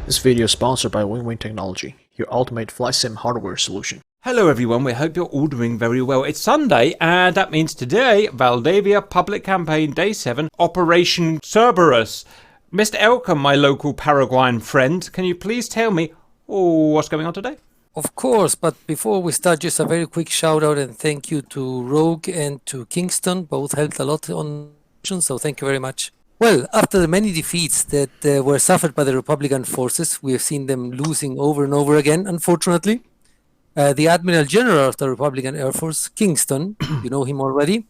This video is sponsored by Wing Technology, your ultimate flight sim hardware solution. Hello everyone, we hope you're all doing very well. It's Sunday, and that means today, Valdavia Public Campaign Day 7, Operation Cerberus. Mr. Elcom, my local Paraguayan friend, can you please tell me what's going on today? Of course, but before we start, just a very quick shout out and thank you to Rogue and to Kingston. Both helped a lot on mission, so thank you very much. Well, after the many defeats that were suffered by the Republican forces, we have seen them losing over and over again, unfortunately. The Admiral General of the Republican Air Force, Kingston, you know him already,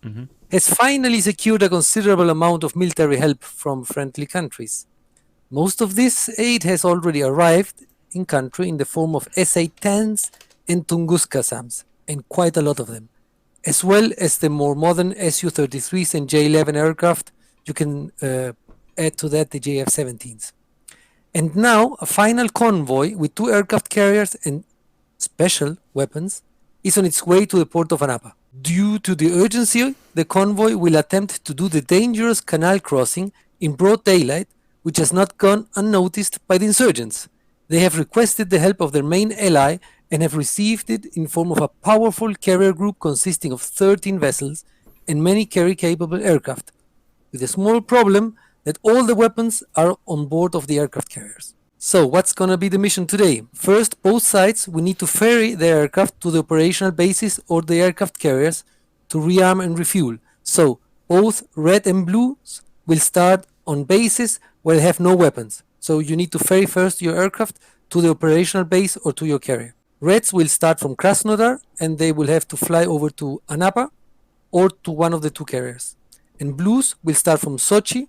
has finally secured a considerable amount of military help from friendly countries. Most of this aid has already arrived in country in the form of SA-10s and Tunguska SAMs, and quite a lot of them, as well as the more modern Su-33s and J-11 aircraft. You can add to that the JF-17s. And now a final convoy with 2 aircraft carriers and special weapons is on its way to the port of Anapa. Due to the urgency, the convoy will attempt to do the dangerous canal crossing in broad daylight, which has not gone unnoticed by the insurgents. They have requested the help of their main ally and have received it in form of a powerful carrier group consisting of 13 vessels and many carry-capable aircraft, with a small problem that all the weapons are on board of the aircraft carriers. So what's going to be the mission today? First, both sides will need to ferry the aircraft to the operational bases or the aircraft carriers to rearm and refuel. So both red and blues will start on bases where they have no weapons. So you need to ferry first your aircraft to the operational base or to your carrier. Reds will start from Krasnodar and they will have to fly over to Anapa or to one of the 2 carriers. And blues will start from Sochi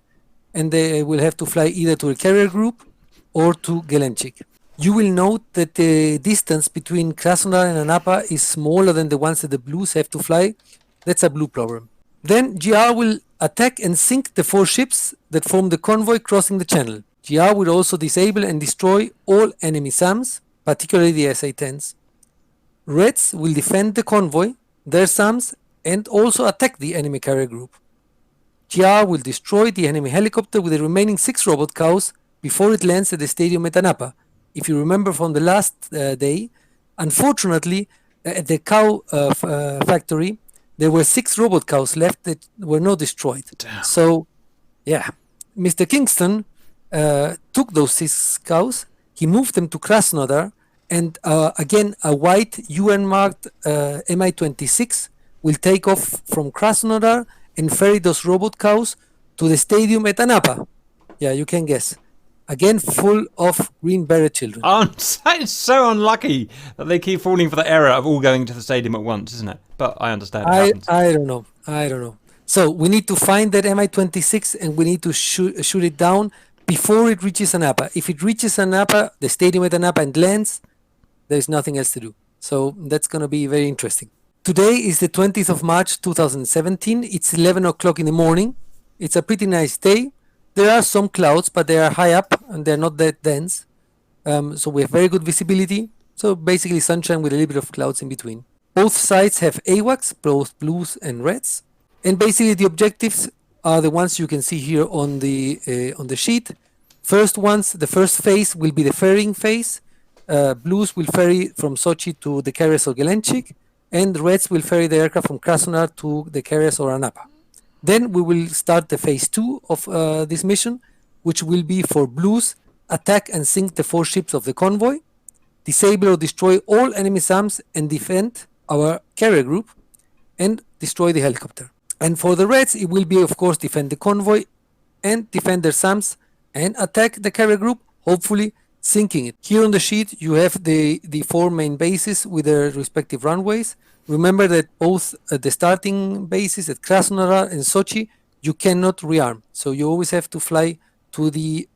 and they will have to fly either to a carrier group or to Gelenchik. You will note that the distance between Krasnodar and Anapa is smaller than the ones that the blues have to fly. That's a blue problem. Then GR will attack and sink the 4 ships that form the convoy crossing the channel. GR will also disable and destroy all enemy SAMs, particularly the SA-10s. Reds will defend the convoy, their SAMs, and also attack the enemy carrier group. GR will destroy the enemy helicopter with the remaining 6 robot cows before it lands at the stadium at Anapa. If you remember from the last day, unfortunately, at the cow factory, there were 6 robot cows left that were not destroyed. Damn. So, yeah, Mr. Kingston took those 6 cows, he moved them to Krasnodar, and again, a white UN-marked Mi-26 will take off from Krasnodar and ferry those robot cows to the stadium at Anapa. Yeah, you can guess. Again, full of green beret children. It's so unlucky that they keep falling for the error of all going to the stadium at once, isn't it? But I understand it happens. I don't know. So we need to find that Mi-26 and we need to shoot it down before it reaches Anapa. If it reaches Anapa, the stadium at Anapa, and lands, there's nothing else to do. So that's going to be very interesting. Today is the 20th of March 2017. It's 11 o'clock in the morning. It's a pretty nice day. There are some clouds, but they are high up and they're not that dense. So we have very good visibility. So basically sunshine with a little bit of clouds in between. Both sides have AWACS, both blues and reds. And basically the objectives are the ones you can see here on the sheet. The first phase will be the ferrying phase. Blues will ferry from Sochi to the carriers of Gelenchik, and reds will ferry the aircraft from Krasnodar to the carriers or Anapa. Then we will start the phase 2 of this mission, which will be for blues, attack and sink the 4 ships of the convoy, disable or destroy all enemy SAMs and defend our carrier group, and destroy the helicopter. And for the reds, it will be, of course, defend the convoy and defend their SAMs and attack the carrier group, hopefully sinking it. Here on the sheet, you have the 4 main bases with their respective runways. Remember that both at the starting bases at Krasnodar and Sochi, you cannot rearm. So you always have to fly to the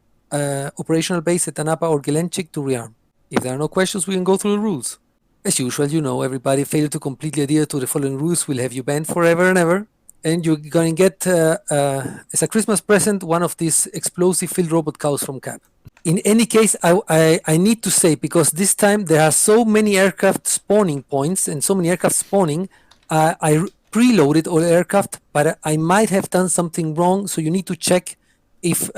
operational base at Anapa or Gelenchik to rearm. If there are no questions, we can go through the rules. As usual, you know, everybody failure to completely adhere to the following rules will have you banned forever and ever. And you're going to get, as a Christmas present, one of these explosive-filled robot cows from CAP. In any case, I need to say, because this time there are so many aircraft spawning points and so many aircraft spawning, I preloaded all aircraft, but I might have done something wrong, so you need to check if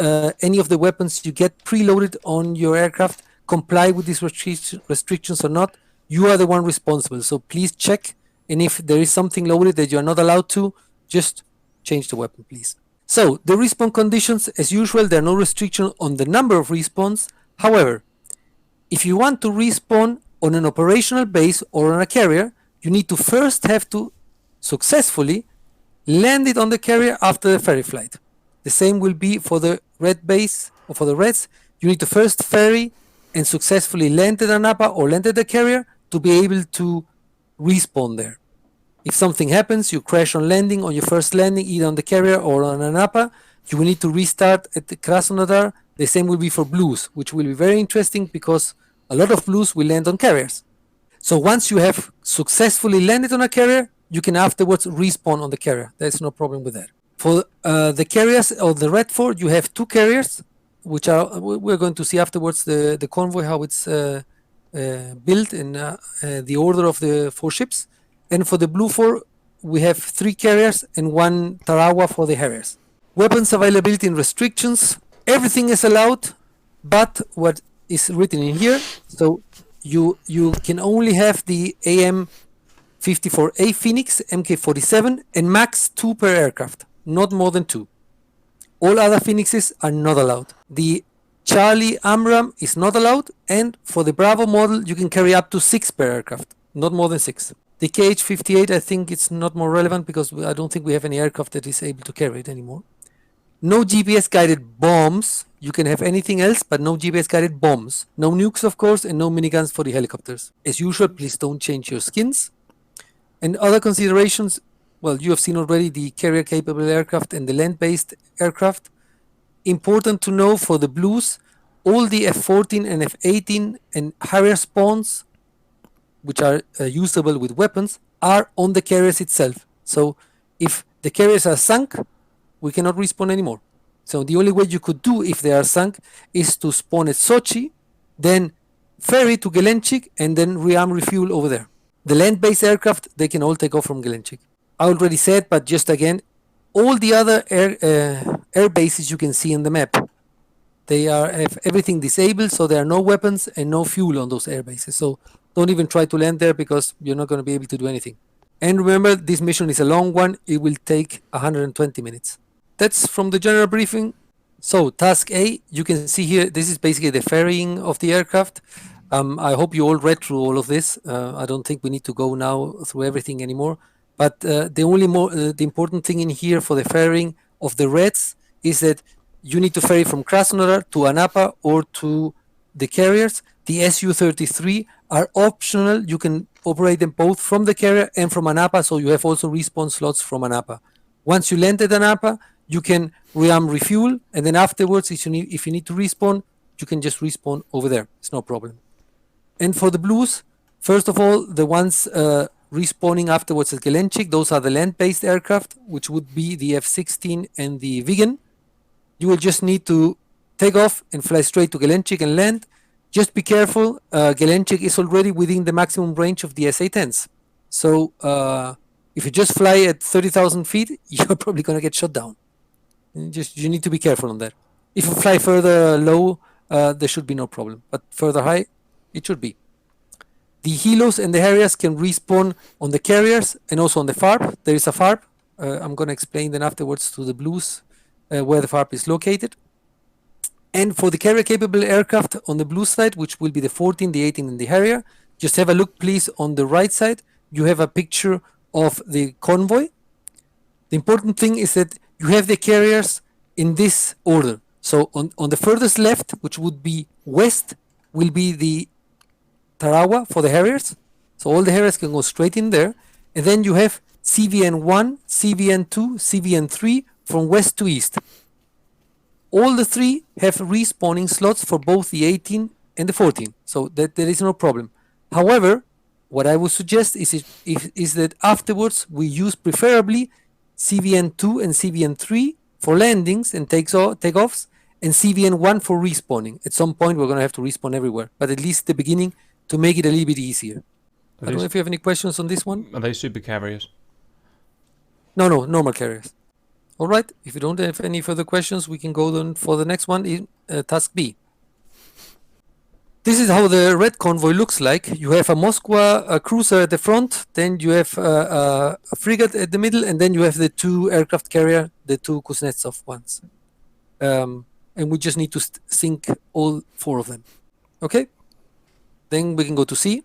any of the weapons you get preloaded on your aircraft comply with these restrictions or not, you are the one responsible. So please check, and if there is something loaded that you are not allowed to, just change the weapon, please. So the respawn conditions, as usual, there are no restriction on the number of respawns. However, if you want to respawn on an operational base or on a carrier, you need to first have to successfully land it on the carrier after the ferry flight. The same will be for the red base or for the reds. You need to first ferry and successfully land at Anapa or land at the carrier to be able to respawn there. If something happens, you crash on landing, on your first landing, either on the carrier or on Anapa, you will need to restart at the Krasnodar. The same will be for blues, which will be very interesting because a lot of blues will land on carriers. So once you have successfully landed on a carrier, you can afterwards respawn on the carrier. There's no problem with that. For the carriers of the Red Fort, you have two carriers, which are, we're going to see afterwards the convoy, how it's built in the order of the 4 ships. And for the Blufor, we have 3 carriers and 1 Tarawa for the Harriers. Weapons availability and restrictions. Everything is allowed, but what is written in here, so you can only have the AM-54A Phoenix, MK-47, and max 2 per aircraft, not more than 2. All other Phoenixes are not allowed. The Charlie AMRAAM is not allowed, and for the Bravo model, you can carry up to 6 per aircraft, not more than 6. The KH-58, I think it's not more relevant because I don't think we have any aircraft that is able to carry it anymore. No GPS-guided bombs. You can have anything else, but no GPS-guided bombs. No nukes, of course, and no miniguns for the helicopters. As usual, please don't change your skins. And other considerations, well, you have seen already the carrier-capable aircraft and the land-based aircraft. Important to know for the blues, all the F-14 and F-18 and Harrier spawns, which are usable with weapons, are on the carriers itself. So if the carriers are sunk, we cannot respawn anymore. So the only way you could do if they are sunk is to spawn at Sochi, then ferry to Gelenchik, and then rearm refuel over there. The land-based aircraft, they can all take off from Gelenchik. I already said, but just again, all the other air bases you can see in the map, they have everything disabled, so there are no weapons and no fuel on those air bases. So don't even try to land there because you're not going to be able to do anything. And remember, this mission is a long one. It will take 120 minutes. That's from the general briefing. So task A, you can see here, this is basically the ferrying of the aircraft. I hope you all read through all of this. I don't think we need to go now through everything anymore. But the important thing in here for the ferrying of the Reds is that you need to ferry from Krasnodar to Anapa or to the carriers. The Su-33 are optional. You can operate them both from the carrier and from Anapa, so you have also respawn slots from Anapa. Once you land at Anapa, you can rearm refuel, and then afterwards, if you need to respawn, you can just respawn over there. It's no problem. And for the blues, first of all, the ones respawning afterwards at Gelenchik, those are the land-based aircraft, which would be the F-16 and the Vigan. You will just need to take off and fly straight to Gelenchik and land. Just be careful, Gelenchik is already within the maximum range of the SA-10s. So if you just fly at 30,000 feet, you're probably going to get shot down. You need to be careful on that. If you fly further low, there should be no problem. But further high, it should be. The Helos and the Harriers can respawn on the carriers and also on the FARP. There is a FARP. I'm going to explain then afterwards to the blues where the FARP is located. And for the carrier-capable aircraft on the blue side, which will be the 14, the 18, and the Harrier, just have a look, please, on the right side. You have a picture of the convoy. The important thing is that you have the carriers in this order. So on the furthest left, which would be west, will be the Tarawa for the Harriers. So all the Harriers can go straight in there. And then you have CVN1, CVN2, CVN3 from west to east. All the 3 have respawning slots for both the 18 and the 14, so that there is no problem. However, what I would suggest is that afterwards we use preferably CVN2 and CVN3 for landings and takeoffs, and CVN1 for respawning. At some point we're going to have to respawn everywhere, but at least at the beginning to make it a little bit easier. I don't know if you have any questions on this one. Are they super carriers? No, normal carriers. All right. If you don't have any further questions, we can go then for the next one in task B. This is how the red convoy looks like. You have a Moskva a cruiser at the front, then you have a frigate at the middle, and then you have the 2 aircraft carrier, the 2 Kuznetsov ones. And we just need to sink all 4 of them. Okay? Then we can go to C.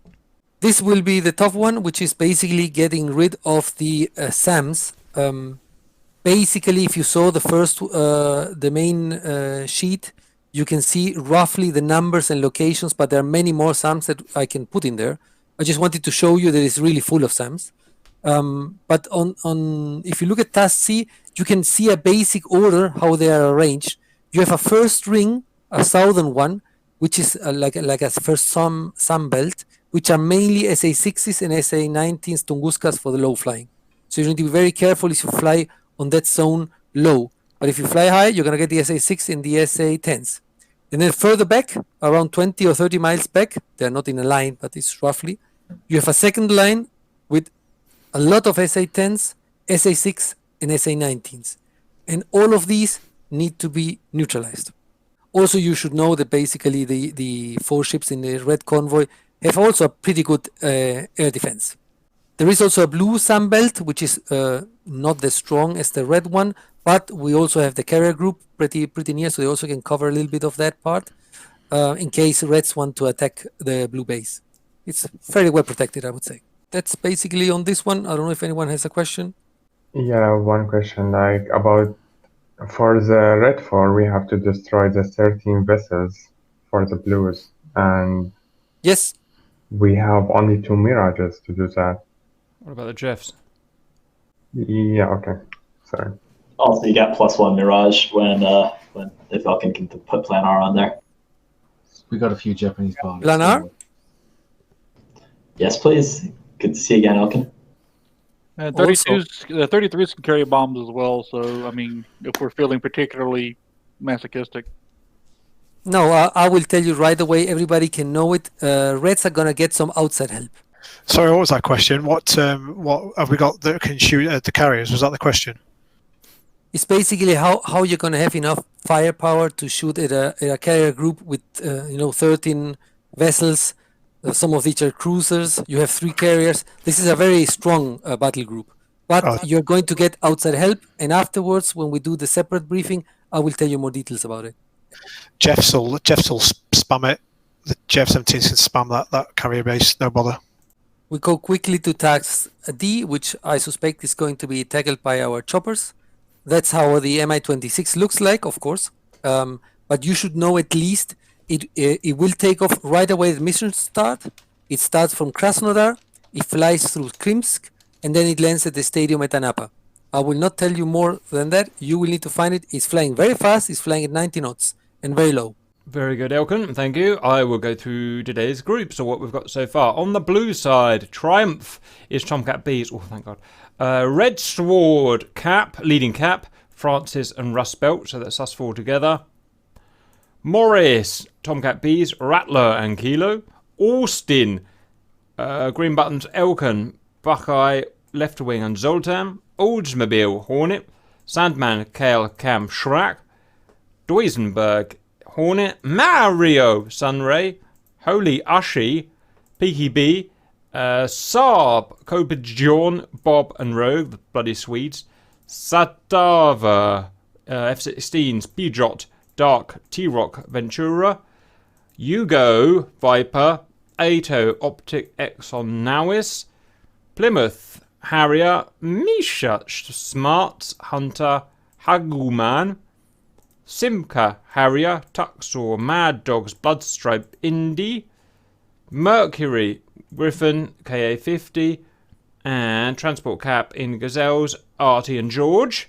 This will be the tough one, which is basically getting rid of the SAMs. Basically, if you saw the first, the main sheet, you can see roughly the numbers and locations, but there are many more SAMs that I can put in there. I just wanted to show you that it's really full of SAMs. But if you look at task C, you can see a basic order how they are arranged. You have a first ring, a southern one, which is like a first SAM belt, which are mainly SA-6s and SA-19s Tunguskas for the low flying. So you need to be very careful if you fly on that zone low. But if you fly high, you're going to get the SA-6 and the SA-10s. And then further back, around 20 or 30 miles back, they're not in a line, but it's roughly, you have a second line with a lot of SA-10s, SA-6, and SA-19s. And all of these need to be neutralized. Also, you should know that basically the 4 ships in the red convoy have also a pretty good air defense. There is also a blue SAM belt, which is not as strong as the red one, but we also have the carrier group pretty near, so they also can cover a little bit of that part in case reds want to attack the blue base. It's very well protected, I would say. That's basically on this one. I don't know if anyone has a question. Yeah, one question, like about for the red 4, we have to destroy the 13 vessels for the blues, and yes, we have only 2 mirages to do that. What about the Jeffs? Yeah, okay. Sorry. Also, you got +1 Mirage when the Falcon can put Plan R on there. We got a few Japanese pilots. Plan R? Yes, please. Good to see you again, Elkin. And 32s, the 33s can carry bombs as well. So, I mean, if we're feeling particularly masochistic. No, I will tell you right away. Everybody can know it. Reds are gonna get some outside help. Sorry, what was that question? What have we got that can shoot at the carriers? Was that the question? It's basically how you're gonna have enough firepower to shoot at a carrier group with 13 vessels. Some of which are cruisers. You have 3 carriers. This is a very strong battle group. But you're going to get outside help, and afterwards, when we do the separate briefing, I will tell you more details about it. Jeffs will spam it. The JF-17s can spam that carrier base, no bother. We go quickly to task D, which I suspect is going to be tackled by our choppers. That's how the Mi-26 looks like, of course. But you should know at least it will take off right away the mission start. It starts from Krasnodar, it flies through Krimsk, and then it lands at the stadium at Anapa. I will not tell you more than that. You will need to find it. It's flying very fast. It's flying at 90 knots and very low. Very good, Elkin. Thank you. I will go through today's groups, or what we've got so far. On the blue side, Triumph is Tomcat B's. Oh, thank God. Red Sword, Cap, leading Cap, Francis and Rust Belt. So that's us 4 together. Morris, Tomcat B's, Rattler and Kilo. Austin, Green Buttons, Elkin, Buckeye, Left Wing and Zoltan. Oldsmobile, Hornet. Sandman, Kale, Cam, Shrak. Duisenberg, Hornet. Mario, Sunray. Holy Ushi, Peaky B. Saab, Cobra John, Bob and Rogue, the bloody Swedes. Sadava, F-16s, Peugeot, Dark, T-Rock, Ventura. Yugo, Viper. Ato, Optic, Exxon, Nowis. Plymouth, Harrier. Misha, Smarts, Hunter, Haguman. Simca, Harrier. Tuxor, Mad Dogs, Bloodstripe, Indy. Mercury, Griffin, KA-50. And Transport Cap in Gazelles, Artie and George.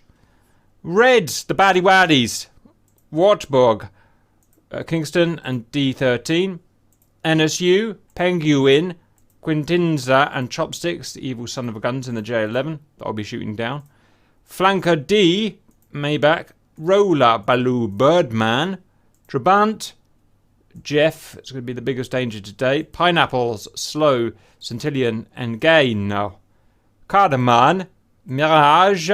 Reds, the Baddie Waddies. Wartburg, Kingston and D13. NSU, Penguin, Quintinza and Chopsticks, the evil son of a guns in the J11 that I'll be shooting down. Flanker D, Maybach, Roller Baloo, Birdman, Trabant, Jeff, it's going to be the biggest danger today. Pineapples, Slow, Centillion and Gain. Cardamom, Mirage,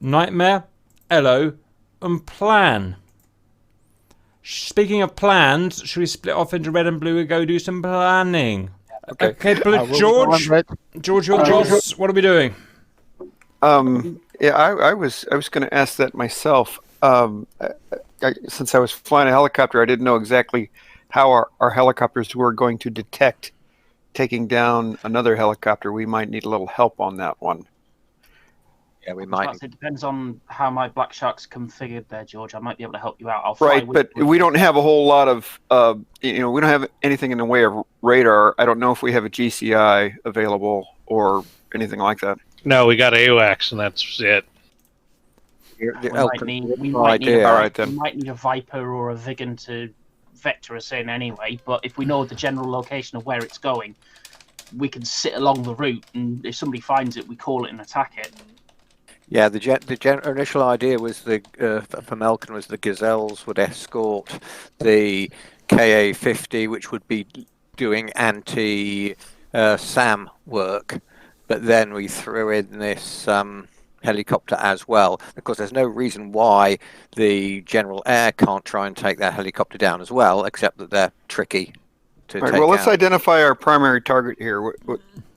Nightmare, Elo, and plan. Speaking of plans, should we split off into red and blue and go do some planning? Okay, George, your thoughts? What are we doing? Yeah, I was going to ask that myself. Since I was flying a helicopter, I didn't know exactly how our helicopters were going to detect taking down another helicopter. We might need a little help on that one. Yeah, we might. It depends on how my Black Shark's configured there, George. I might be able to help you out. I'll Right, but we don't have a whole lot of, we don't have anything in the way of radar. I don't know if we have a GCI available or anything like that. No, we got AWACS, and that's it. We might need a Viper or a Vigan to vector us in anyway, but if we know the general location of where it's going, we can sit along the route, and if somebody finds it, we call it and attack it. Yeah, the initial idea was for Melkin was the Gazelles would escort the KA-50, which would be doing anti-SAM work, but then we threw in this helicopter as well, because there's no reason why the General Air can't try and take that helicopter down as well, except that they're tricky to take Well, let's out. identify our primary target here.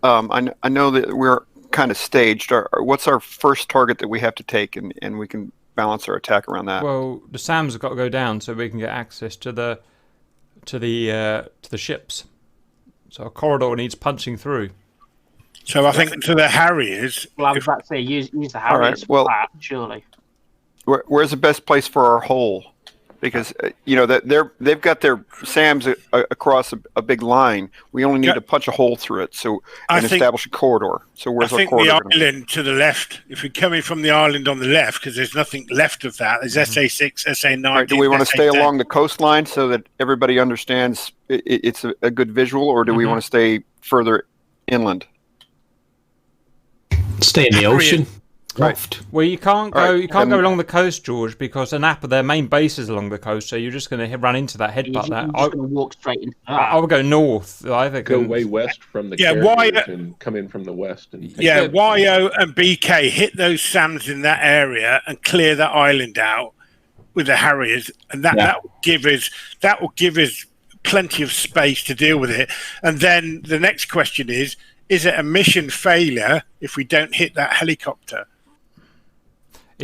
I know that we're kind of staged. What's our first target that we have to take, and we can balance our attack around that? Well, the SAMs have got to go down so we can get access to the ships. So a corridor needs punching through. So I think to the Harriers. Well, I was about to say use the Harriers for that, surely. Where's the best place for our hole? Because they've got their SAMs across a big line. We only need to punch a hole through it, and establish a corridor. So where's our corridor? I think the island to the left. If we're coming from the island on the left, because there's nothing left of that. There's SA6, SA9. Right, do we want to stay along the coastline so that everybody understands it's a good visual, or do we want to stay further inland? Stay in the ocean. Right. Well, you can't go. You can't go along the coast, George, because their main base is along the coast. So you're just going to run into that headbutt. You're just going to walk straight into that. I would go north. Go way west from the carriers and come in from the west. YO and BK hit those SAMs in that area and clear that island out with the Harriers, and that will give us plenty of space to deal with it. And then the next question is it a mission failure if we don't hit that helicopter?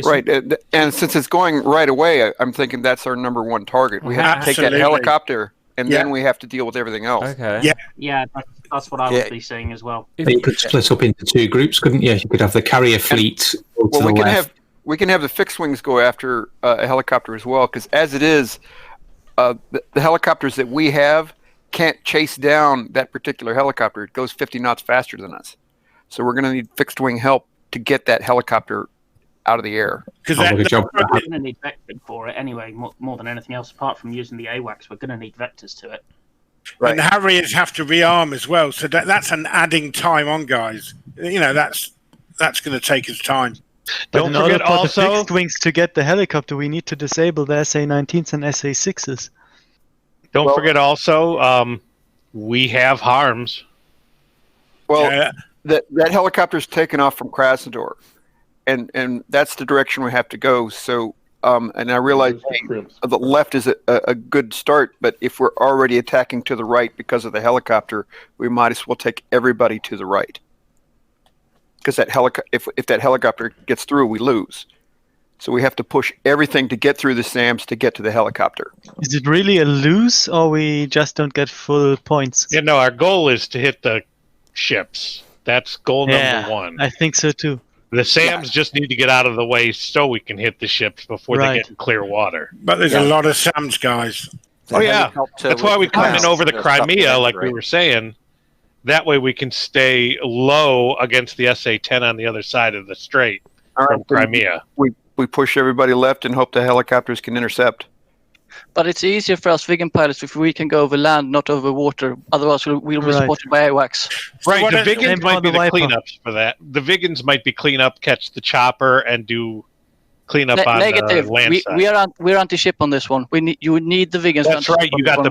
Right, and since it's going right away, I'm thinking that's our number one target. We have to take that helicopter, and then we have to deal with everything else. Okay. Yeah, that's what I would be saying as well. You could split up into two groups, couldn't you? You could have the carrier fleet. We can have the fixed wings go after a helicopter as well, because as it is, the helicopters that we have can't chase down that particular helicopter. It goes 50 knots faster than us, so we're going to need fixed wing help to get that helicopter out of the air. Because we're going to need vectoring for it anyway, more than anything else. Apart from using the AWACS, we're going to need vectors to it. Right. And the Harriers have to rearm as well, so that's an adding time on, guys. That's going to take us time. But in order for the fixed wings to get the helicopter, we need to disable the SA-19s and SA-6s. Don't forget also, we have harms. Well, that helicopter's taken off from Krasnodar. And that's the direction we have to go. So, and I realize the left is a good start, but if we're already attacking to the right because of the helicopter, we might as well take everybody to the right. Because if that helicopter gets through, we lose. So we have to push everything to get through the SAMs to get to the helicopter. Is it really a lose, or we just don't get full points? Yeah, no, our goal is to hit the ships. That's goal number one. I think so too. The SAMs just need to get out of the way so we can hit the ships before they get in clear water. But there's a lot of SAMs, guys. That's why we come in over the Crimea, like we were saying. That way we can stay low against the SA-10 on the other side of the strait from Crimea. We push everybody left and hope the helicopters can intercept. But it's easier for us vegan pilots if we can go over land, not over water. Otherwise, we'll be spotted by AWACS. Right, the Vigans might be the cleanups for that. The Vigans might be cleanup, catch the chopper, and do cleanup on the land side. We're anti-ship on this one. You need the Vigans. That's right. You got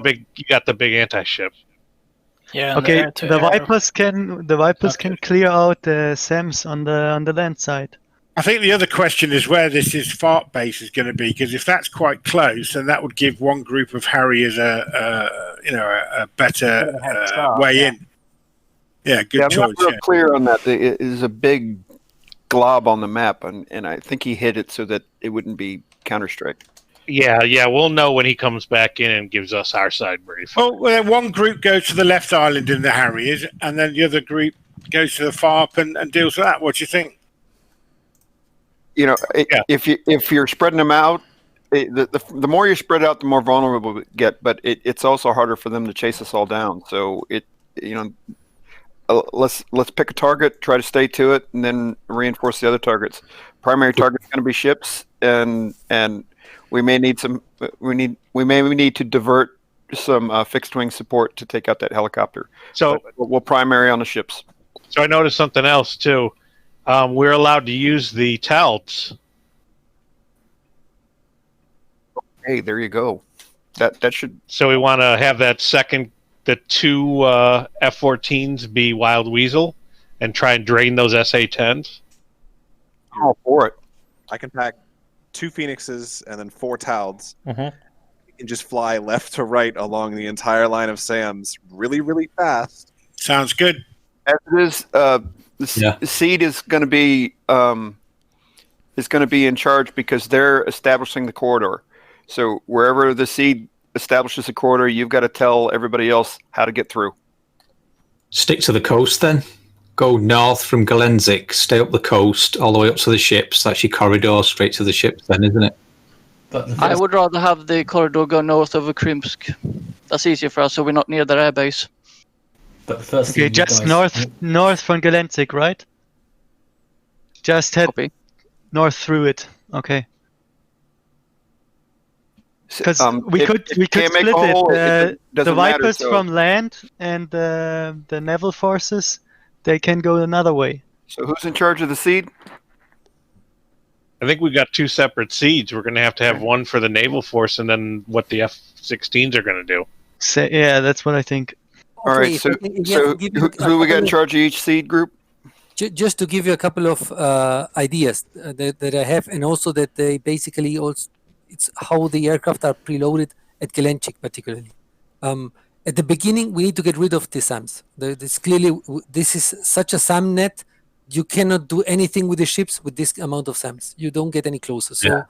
the big anti-ship. Yeah. Okay. The Vipers can clear out the SAMs on the land side. I think the other question is where this is fart base is going to be, because if that's quite close, then that would give one group of Harriers a better way in. Yeah, good choice. I'm not real clear on that. It is a big glob on the map, and I think he hid it so that it wouldn't be counter-strike. Yeah, we'll know when he comes back in and gives us our side brief. Oh, well, one group goes to the left island in the Harriers, and then the other group goes to the FARP and deals with that. What do you think? If you're spreading them out, the more you spread out, the more vulnerable we get. But it's also harder for them to chase us all down. So let's pick a target, try to stay to it, and then reinforce the other targets. Primary target's going to be ships, and we may need to divert some fixed wing support to take out that helicopter. So we'll primary on the ships. So I noticed something else too. We're allowed to use the TALTs. Hey, there you go. That should. So we want to have the two F-14s be Wild Weasel and try and drain those SA-10s. I'm all for it. I can pack 2 Phoenixes and then 4 TALDs. Mm-hmm. You can just fly left to right along the entire line of SAMs really, really fast. Sounds good. As it is, the Seed is going to be in charge because they're establishing the corridor. So wherever the Seed establishes a corridor, you've got to tell everybody else how to get through. Stick to the coast then. Go north from Galenzik, stay up the coast all the way up to the ships. That's your corridor straight to the ships then, isn't it? I would rather have the corridor go north over Krimsk. That's easier for us, so we're not near their airbase. But the first thing just north from Galenzik, right? Just head north through it. Okay. Because we could split it. The Vipers from land and the naval forces, they can go another way. So who's in charge of the Seed? I think we got 2 separate Seeds. We're going to have one for the naval force and then what the F-16s are going to do. Yeah, that's what I think. All right, so who we got in charge of each Seed group? Just to give you a couple of ideas that I have, and also that they basically also, it's how the aircraft are preloaded at Galenchik particularly. At the beginning, we need to get rid of the SAMs. This is such a SAM net, you cannot do anything with the ships with this amount of SAMs. You don't get any closer. So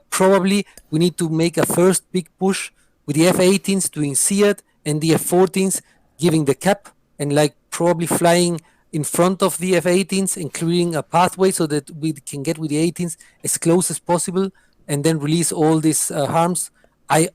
probably we need to make a first big push with the F-18s doing SEAD and the F-14s giving the cap and probably flying in front of the F-18s and clearing a pathway so that we can get with the 18s as close as possible and then release all these harms. I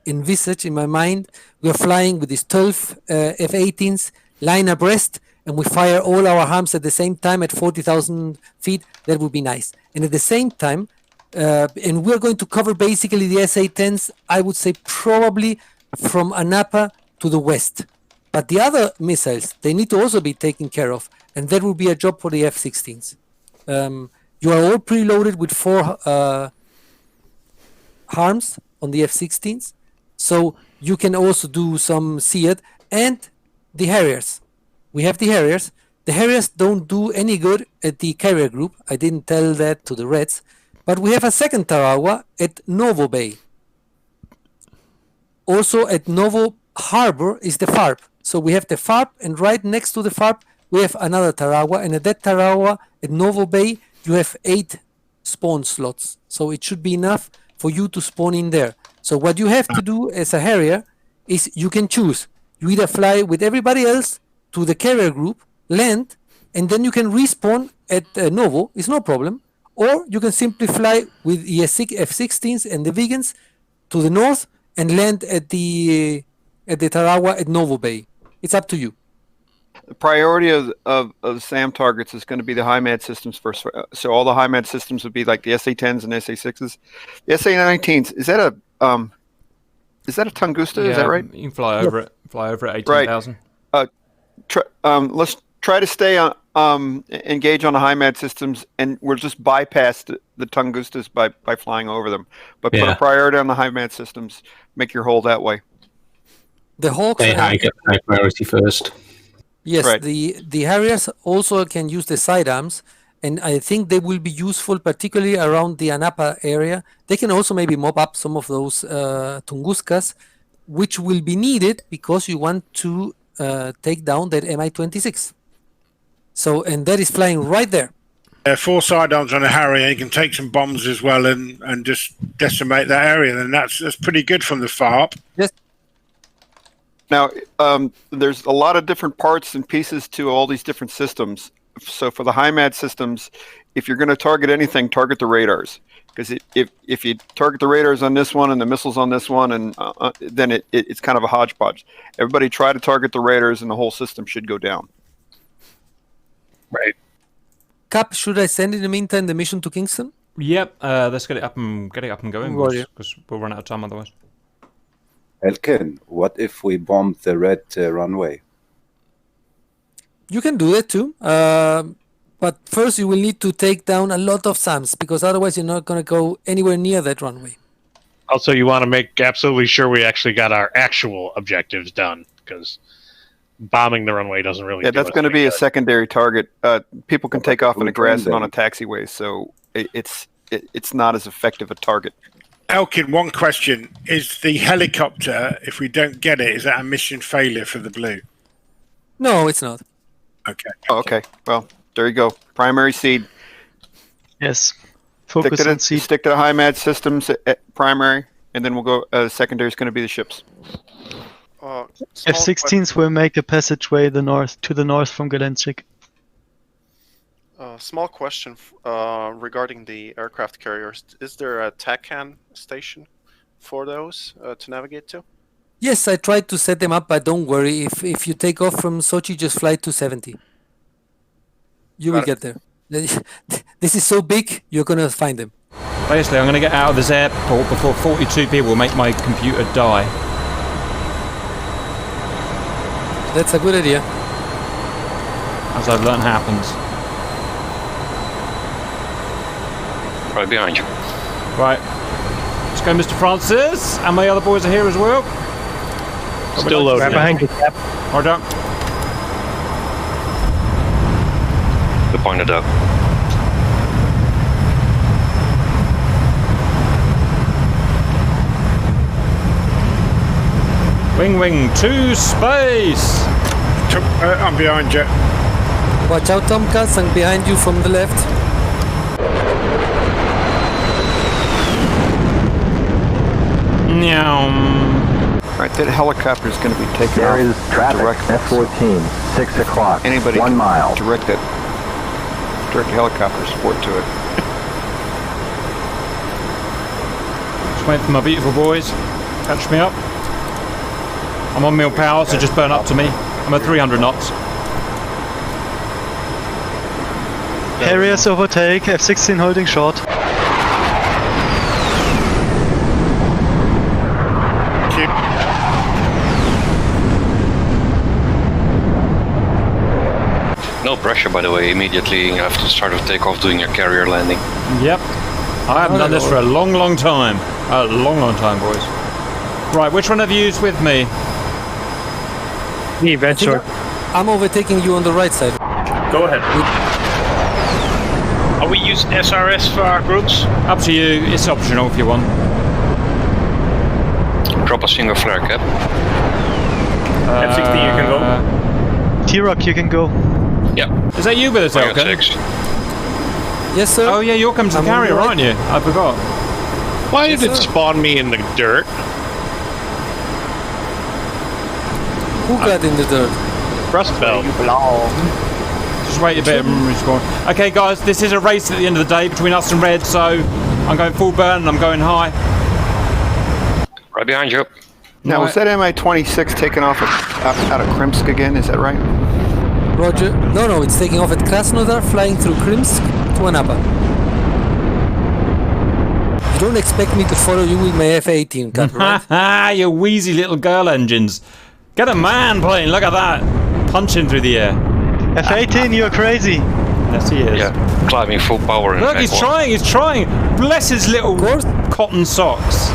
envisage in my mind we are flying with these 12 F-18s line abreast and we fire all our harms at the same time at 40,000 feet. That would be nice. And at the same time, and we're going to cover basically the SA-10s, I would say probably from Anapa to the west. But the other missiles, they need to also be taken care of. And that will be a job for the F-16s. You are all preloaded with 4 harms on the F-16s. So you can also do some SEAD. And the Harriers. We have the Harriers. The Harriers don't do any good at the carrier group. I didn't tell that to the Reds. But we have a second Tarawa at Novo Bay. Also at Novo Harbor is the FARP. So we have the FARP, and right next to the FARP, we have another Tarawa. And at that Tarawa, at Novo Bay, you have 8 spawn slots. So it should be enough for you to spawn in there. So what you have to do as a Harrier is you can choose. You either fly with everybody else to the carrier group, land, and then you can respawn at Novo. It's no problem. Or you can simply fly with the F-16s and the Vegans to the north and land at the Tarawa at Novo Bay. It's up to you. The priority of the SAM targets is going to be the HIMAD systems first. So all the HIMAD systems would be like the SA-10s and SA-6s. The SA-19s, is that a Tunguska? Yeah, is that right? You can fly over it. Fly over at 18,000. Right. Let's try to stay on engage on the HIMAD systems, and we'll just bypass the Tungustas by flying over them. But put a priority on the HIMAD systems. Make your hold that way. The Hawks get priority first. Yes, right. The Harriers also can use the sidearms, and I think they will be useful, particularly around the Anapa area. They can also maybe mop up some of those Tunguskas, which will be needed because you want to take down that Mi-26. So, and that is flying right there. 4 sidearms on a Harrier, you can take some bombs as well and just decimate that area. And that's pretty good from the FARP. Yes. Now, there's a lot of different parts and pieces to all these different systems. So for the HIMAD systems, if you're going to target anything, target the radars. Because if you target the radars on this one and the missiles on this one, and then it's kind of a hodgepodge. Everybody try to target the radars, and the whole system should go down. Right. Cap, should I send in the meantime the mission to Kingston? Yep. Let's get it up and going, because we'll run out of time otherwise. Elkin, what if we bomb the red runway? You can do that too. But first you will need to take down a lot of SAMs, because otherwise you're not going to go anywhere near that runway. Also, you want to make absolutely sure we actually got our actual objectives done, because bombing the runway doesn't really. Yeah, that's going to be a secondary target. People can take off in the grass and on a taxiway, so it's not as effective a target. Elkin, one question. Is the helicopter, if we don't get it, is that a mission failure for the Blue? No, it's not. Okay. Oh, okay. Well, there you go. Primary seed. Yes. Focus on seed. Stick to the HIMAD systems at primary, and then we'll go. Secondary is going to be the ships. F-16s will make a passageway to the north from Galensik. Small question regarding the aircraft carriers. Is there a TACAN station for those to navigate to? Yes, I tried to set them up, but don't worry. If you take off from Sochi, just fly to 70. You will get there. This is so big, you're going to find them. Basically, I'm going to get out of this airport before 42 people make my computer die. That's a good idea. As I've learned happens. Right behind you. Right. Let's go, Mr. Francis. And my other boys are here as well. Still loading. Right behind you, Cap. Hold on. They're pointed up. Wing to space. I'm behind you. Watch out, Tomcats, and behind you from the left. Alright, that helicopter is going to be taken There off is traffic, directly. F-14, 6 o'clock, Anybody 1 mile. direct helicopter support to it. Just wait for my beautiful boys. Catch me up. I'm on mil power, so just burn up to me. I'm at 300 knots. Harriers overtake, F-16 holding short. No pressure, by the way. Immediately you have to start with takeoff doing your carrier landing. Yep. I haven't done this for a long time. A long time, boys. Right, which one have you used with me? Me, Venture. I'm overtaking you on the right side. Go ahead. Are we using SRS for our groups? Up to you. It's optional if you want. Drop a single flare cap. F-16, you can go. T-Rock, you can go. Yep. Is that you with us, Elkin? Yes, sir. Oh, yeah, you're coming to the carrier, aren't you? I forgot. Why did it spawn me in the dirt? Who got in the dirt? Rust Belt. Just wait a bit and respawn. Okay, guys, this is a race at the end of the day between us and Red, so I'm going full burn and I'm going high. Right behind you. Now, was that Mi-26 taken off out of Krimsk again? Is that right? Roger. No, it's taking off at Krasnodar, flying through Krimsk to Anapa. You don't expect me to follow you with my F-18, Cap, right? You wheezy little girl engines. Get a man plane, look at that. Punching through the air. F-18, you're crazy. Yes, he is. Yeah, climbing full power. Look, he's trying. Bless his little cotton socks.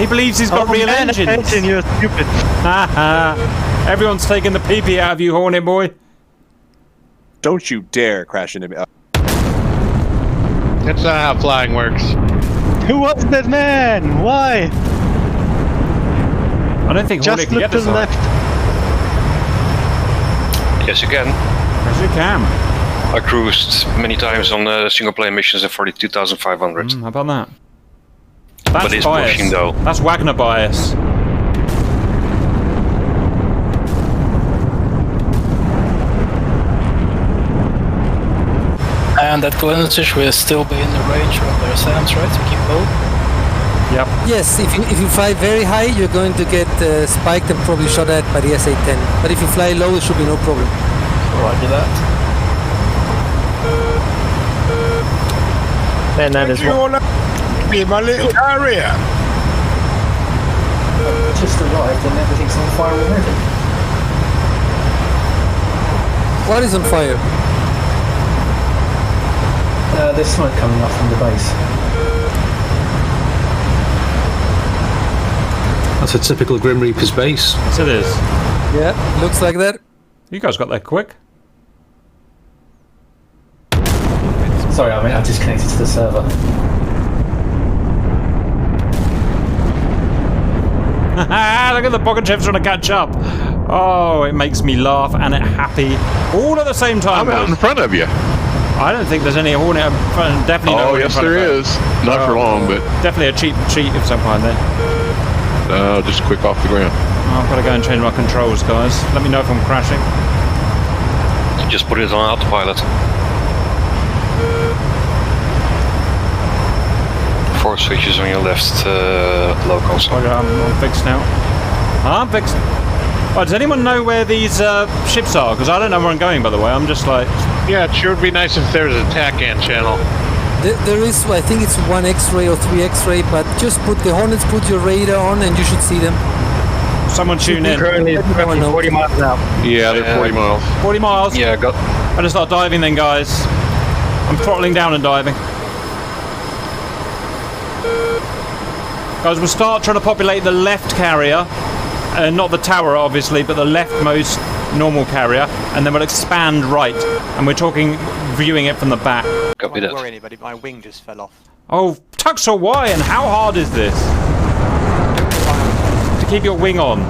He believes he's got real engines. F-18, you're stupid. Everyone's taking the pee-pee out of you, horny boy. Don't you dare crash into me. That's not how flying works. Who was that man? Why? I don't think Just Hornet can look get to this the high. left. Yes, you can. Yes, you can. I cruised many times on single player missions at 42,500. How about that? That's But it's bias. pushing though. That's Wagner bias. And at Glenfish will still be in the range of their SAMs, right? To keep low? Yep. Yes, if you fly very high, you're going to get spiked and probably shot at by the SA-10. But if you fly low, it should be no problem. Roger that. Then that is what... Be my little area. Just arrived and everything's on fire already. What is on fire? There's smoke coming up from the base. That's a typical Grim Reaper's base. Yes, it is. Yeah, looks like that. You guys got there quick. Sorry, I mean, I disconnected to the server. Look at the pocket chefs trying to catch up. Oh, it makes me laugh and happy all at the same time. I'm out in front of you. I don't think there's any Hornet in front. Definitely no. Oh, yes, there is. Not for long, but definitely a cheat of some kind there. Just quick off the ground. I've got to go and change my controls, guys. Let me know if I'm crashing. Just put it on autopilot. 4 switches on your left low console. I'm fixed now. I'm fixed. Oh, does anyone know where these ships are? Because I don't know where I'm going, by the way. I'm just like... Yeah, it sure would be nice if there was a TACAN channel. There is, I think it's 1 X-ray or 3 X-ray, but just put the Hornets, put your radar on and you should see them. Someone tune in. Currently, it's 40 miles out. Yeah, they're 40 miles. 40 miles? Yeah, got... I'm going to start diving then, guys. I'm throttling down and diving. Guys, we'll start trying to populate the left carrier. Not the tower, obviously, but the leftmost normal carrier. And then we'll expand right. And we're talking viewing it from the back. Copy that. Don't worry anybody, my wing just fell off. Oh, Tuxel, why and how hard is this? To keep your wing on.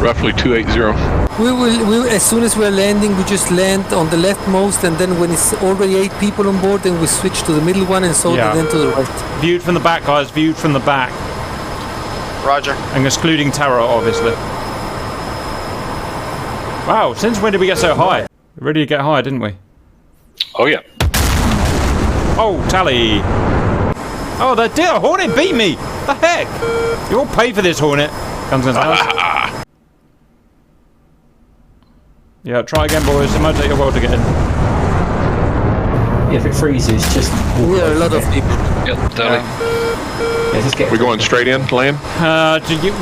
Roughly 280. We will, as soon as we're landing, we just land on the leftmost, and then when it's already 8 people on board, then we switch to the middle one, and so then to the right. Viewed from the back, guys, viewed from the back. Roger. And excluding Terror, obviously. Wow, since when did we get so high? We really get high, didn't we? Oh, yeah. Oh, tally. Oh, the dear Hornet beat me. The heck? You all pay for this, Hornet. Comes in house. Yeah, try again, boys. It might take a while to get in. If it freezes, just walk away. A lot of people. Yep, tally. Yeah, just get. We going straight in, land?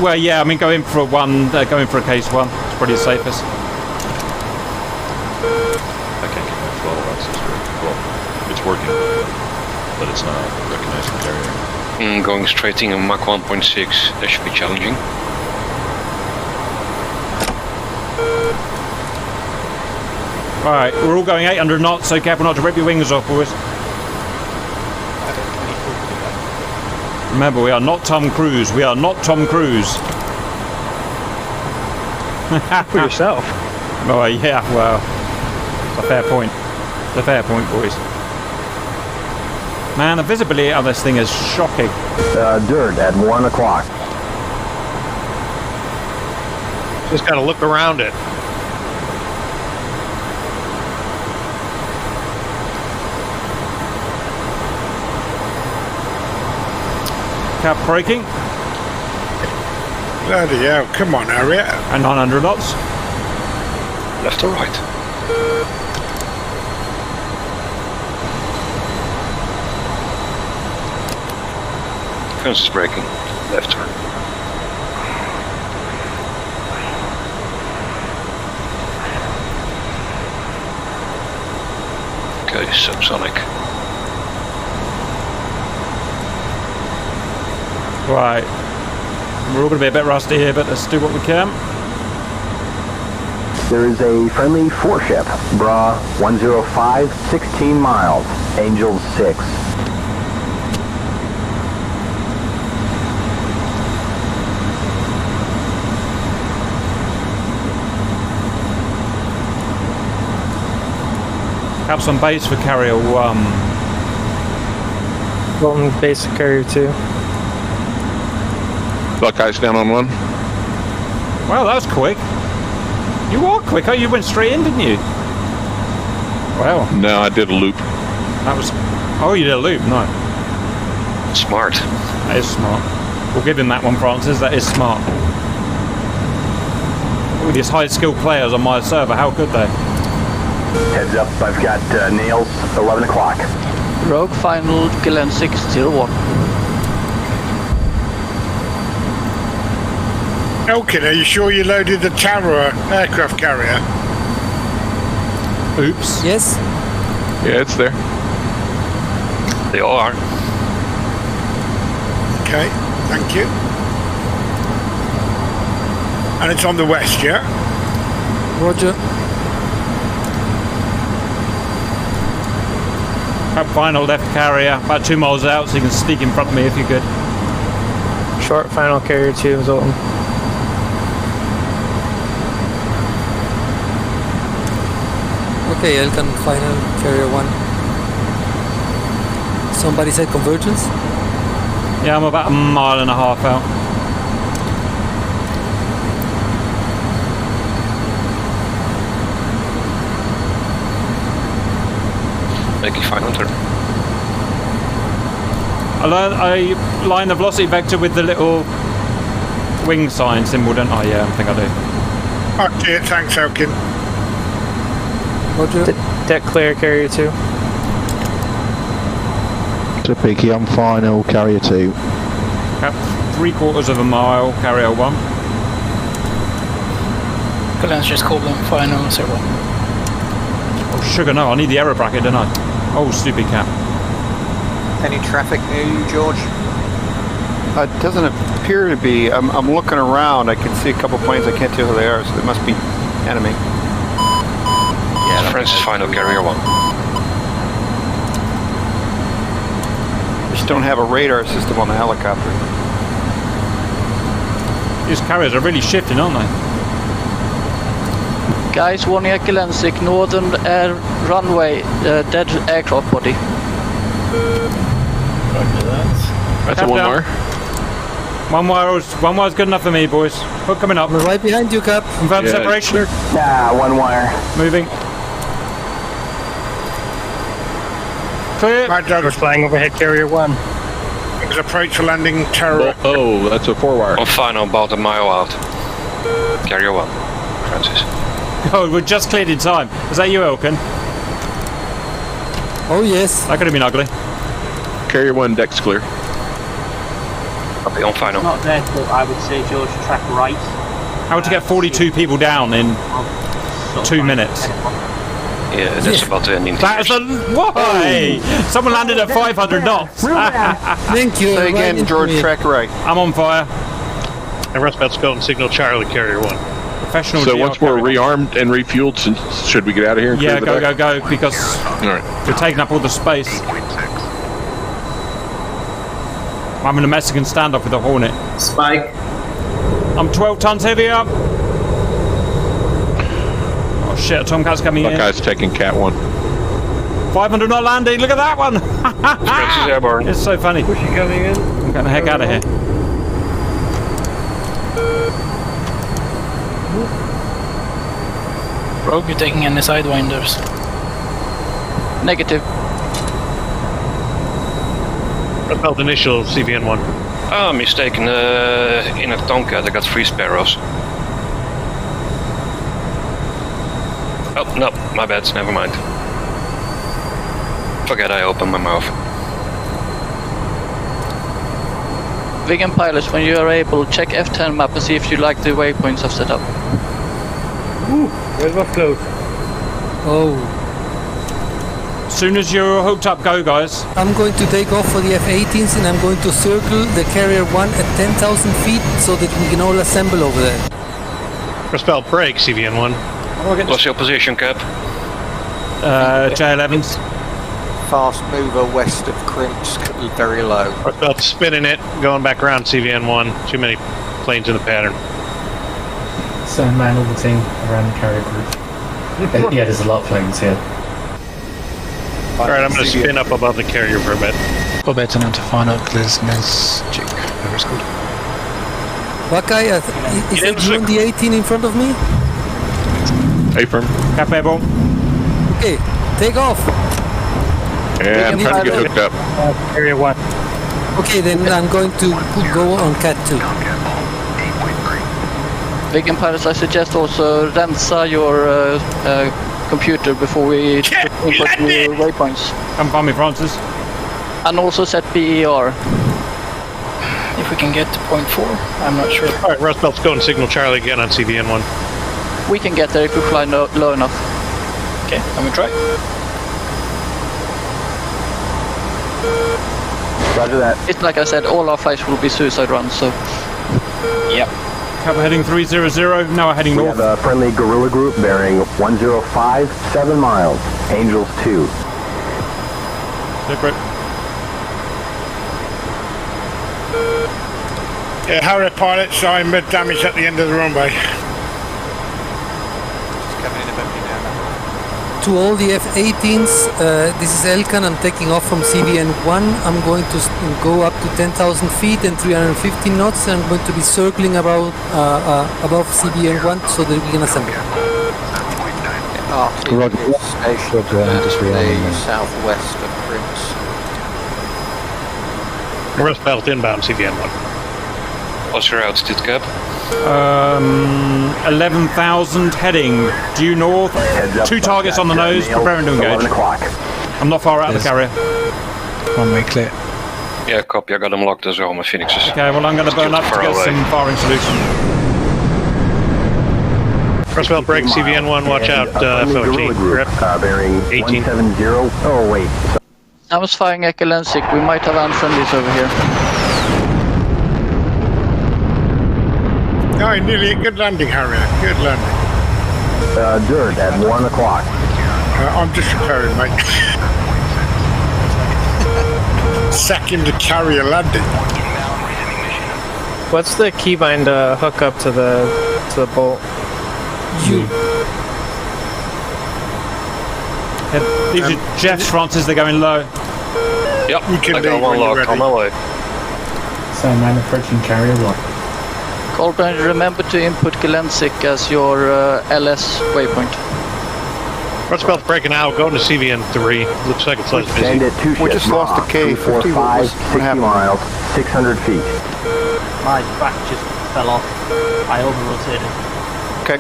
Well, yeah. I mean, go in for one. Go in for a case 1. It's probably the safest. I can't get my 12 access to it. Well, it's working, but it's not recognizing carrier. Going straight in Mach 1.6. That should be challenging. Alright, we're all going 800 knots, so careful not to rip your wings off, boys. Remember, we are not Tom Cruise. We are not Tom Cruise. For yourself. Oh, yeah, well, it's a fair point. It's a fair point, boys. Man, the visibility of this thing is shocking. Dirt at 1 o'clock. Just gotta look around it. Cap braking. Bloody hell, come on, Harriet. And 900 knots. Left or right? Fence is braking. Left turn. Okay, subsonic. Right. We're all going to be a bit rusty here, but let's do what we can. There is a friendly 4-ship, Bra 105, 16 miles, Angels 6. Have some base for Carrier 1. One base for Carrier 2. Buckeyes down on 1. Well, that was quick. You are quick. Oh, you went straight in, didn't you? Wow. No, I did a loop. That was... Oh, you did a loop. No. Smart. That is smart. We'll give him that one, Francis. That is smart. With these high-skilled players on my server, how good they? Heads up, I've got nails, 11 o'clock. Rogue final, Glen 601. Elkin, are you sure you loaded the Tara aircraft carrier? Oops. Yes. Yeah, it's there. They all are. Okay, thank you. And it's on the west, yeah? Roger. Up final left carrier, about 2 miles out, so you can sneak in front of me if you're good. Short final Carrier 2 is open. Okay, Elkan final Carrier 1. Somebody said convergence? Yeah, I'm about 1.5 miles out. Make it final turn. I line the velocity vector with the little wing sign symbol, don't I? Yeah, I think I do. Okay, thanks, Elkin. Roger. Deck clear Carrier 2. To Peaky on final, Carrier 2. About 3/4 mile, Carrier 1. Glenn's just called them final, so what? Oh, sugar, no, I need the error bracket, don't I? Oh, stupid cat. Any traffic near you, George? It doesn't appear to be. I'm looking around. I can see a couple planes. I can't tell who they are, so they must be enemy. Yeah, Francis final Carrier 1. Just don't have a radar system on the helicopter. These carriers are really shifting, aren't they? Guys, 1 Echo Lensik, northern air runway, dead aircraft body. That's a 1 wire. 1 wire's good enough for me, boys. Hook coming up. We're right behind you, Cap. Confirm separation. Nah, 1 wire. Moving. Clear. Mad Dog. We're flying overhead Carrier 1. There's approach to landing Terror. Oh, that's a 4 wire. On final, about 1 mile out. Carrier 1. Francis. Oh, we're just cleared in time. Is that you, Elkin? Oh, yes. That could have been ugly. Carrier 1, deck's clear. Copy on final. Not there, but I would say, George, track right. How to get 42 people down in 2 minutes? Yeah, that's about the ending. That is a... Why? Someone landed at 500 knots. Thank you. Say again, George, track right. I'm on fire. And Russ about Scout and signal Charlie Carrier 1. Professional. So GR once we're carrier. rearmed and refueled, should we get out of here? And Yeah, clear the go, deck? because All right. we're taking up all the space. I'm in a Mexican standoff with a Hornet. Spike. I'm 12 tons heavy up. Oh shit, a Tomcat's coming in. Buckeye's taking Cat 1. 500 knot landing, look at that one! Francis airborne. It's so funny. Push you coming in. I'm getting the heck out of here. Rogue, you taking any sidewinders? Negative. About initial CVN 1. Oh, mistaken. In a Tomcat, I got 3 Sparrows. Oh, no, my bad, never mind. Forget I opened my mouth. Vegan pilots, when you are able, check F10 map and see if you like the waypoints I've set up. Ooh, that was close. Oh. As soon as you're hooked up, go, guys. I'm going to take off for the F-18s and I'm going to circle the Carrier 1 at 10,000 feet so that we can all assemble over there. Respel break, CVN 1. What's your position, Cap? J11's. Fast mover west of Krimsk, very low. About spinning it, going back around CVN1. Too many planes in the pattern. So man orbiting around the carrier group. Yeah, there's a lot of planes here. Alright, I'm going to spin up above the carrier for a bit. Orbiten onto final Gliznesjik, whatever it's called. Buckeye, is it you on the 18 in front of me? Affirm. Cap airborne. Okay, take off. Yeah, I'm trying to get hooked up. Area 1. Okay, then I'm going to go on Cat 2. Vegan pilots, I suggest also Rensa your computer before we input new waypoints. Come find me, Francis. And also set BER. If we can get to point 4, I'm not sure. Alright, Rustbelt's going signal Charlie again on CVN1. We can get there if we fly low enough. Okay, I'm gonna try. Roger that. It's like I said, all our flights will be suicide runs, so... Yep. Cap heading 300, now we're heading north. We have a friendly guerrilla group bearing 105, 7 miles. Angels 2. Separate. Yeah, Harrier pilots, I'm damaged at the end of the runway. To all the F-18s, this is Elkan. I'm taking off from CVN1. I'm going to go up to 10,000 feet and 350 knots. And I'm going to be circling above CVN1 so that we can assemble. Station southwest of Krimsk. Rustbelt inbound CVN1. What's your altitude, Cap? 11,000 heading due north. 2 targets on the nose, preparing to engage. I'm not far out of the carrier. One way clear. Yeah, copy. I got them locked as well, my Phoenixes. Okay, well I'm going to burn up to get some firing solution. Rustbelt break CVN1, watch out, FOG. Grip. Bearing 18. 170. Oh, wait. I was firing Ekelensik. We might have unfriendlies over here. No, nearly a good landing, Harrier. Good landing. Dirt at 1 o'clock. I'm just repairing, mate. Second carrier landing. What's the keybind hook up to the bolt? U. These are Jeff's, Francis, they're going low. Yep, I got one locked on my way. So man approaching carrier 1. Colburn, remember to input Gelensik as your LS waypoint. Rustbelt's breaking out, going to CVN3. Looks like it's less busy. We just lost a K-50. 60 miles, 600 feet. My back just fell off. I over-rotated. Okay.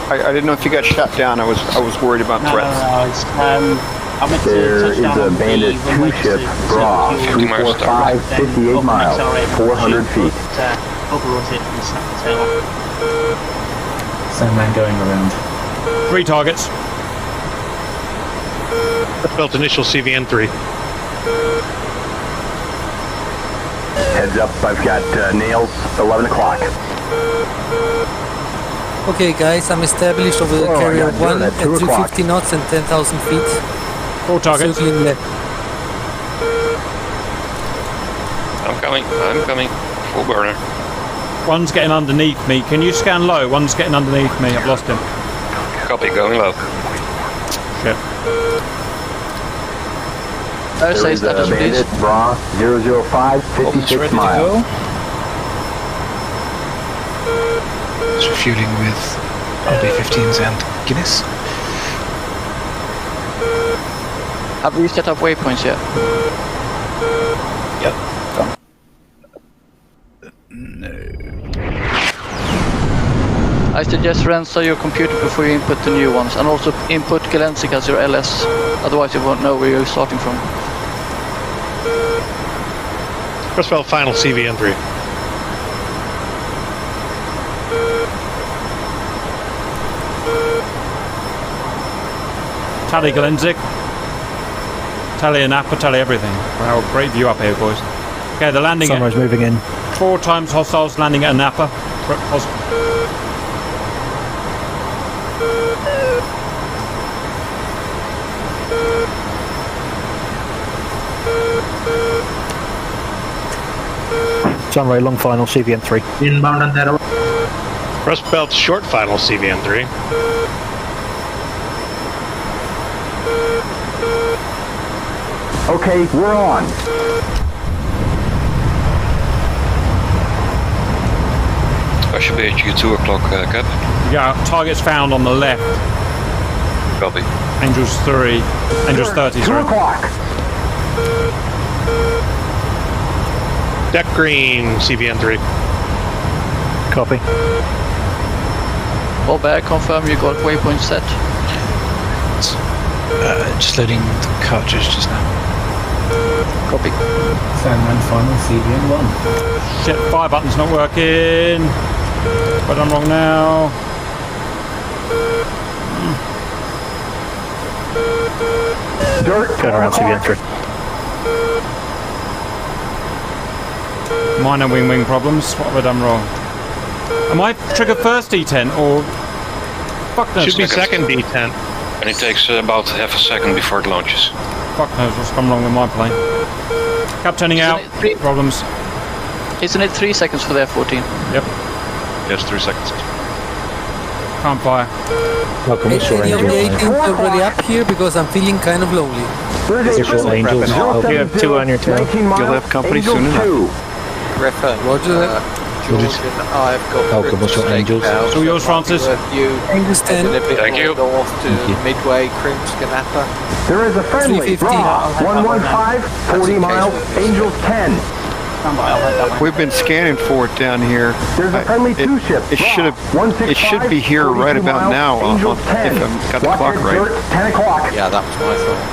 I didn't know if you got shot down. I was worried about threats. No, it's, I went to There is a Bandit 2-ship, Bra, 345, 58 miles, 400 feet. Over-rotated and snapped the tail off. So man going around. 3 targets. Rustbelt initial CVN3. Heads up, I've got nails, 11 o'clock. Okay, guys, I'm established over the carrier 1 at 350 knots and 10,000 feet. 4 targets. Circling left. I'm coming. Full burner. One's getting underneath me. Can you scan low? One's getting underneath me. I've lost him. Copy, going low. Shit. There is a Bandit, Bra, 005, 56 miles. It's refueling with RB-15s and Guinness. Have we set up waypoints yet? Yep. I suggest Rensa your computer before you input the new ones, and also input Gelensik as your LS, otherwise you won't know where you're starting from. Rustbelt final CVN3. Tally Gelenzik. Tally an Napa, tally everything. Wow, great view up here, boys. Okay, the landing. Sunrise moving in. 4 times hostiles landing at Napa. Sunray, long final, CVN 3. Inbound and that. Rust Belt short final, CVN 3. Okay, we're on. I should be at you 2 o'clock, Cap. Yeah, targets found on the left. Copy. Angels 3. Angels 30, 2 sorry. o'clock. Deck green, CVN 3. Copy. All back, confirm you got waypoint set. Just loading the cartridge just now. Copy. Sandman final, CVN 1. Shit, fire button's not working. What I'm wrong now. Dirt. Turn around, CVN 3. Minor wing problems. What have I done wrong? Am I trigger first D10 or... Fuck knows. Should be second D10. And it takes about half a second before it launches. Fuck knows what's gone wrong with my plane. Cap turning out. Problems. Isn't it 3 seconds for the F-14? Yep. Yes, 3 seconds. Can't fire. Welcome, Any of the agents already up here because I'm feeling kind of lonely. Visual Angels. You have 2 on your tail. You'll have company soon enough. Griffin. Roger that. George and I've got Welcome, what's your Angels? It's all yours, Francis. Angels 10. Thank you. North to Midway, Krimsk, Napa. There is a friendly. 350. 115, 40 miles, Angels 10. We've been scanning for it down here. There's a friendly 2 ship. It should be here right about now. Angels 10. If I've got the Watch clock your right. dirt, 10 o'clock. Yeah, that was my thought.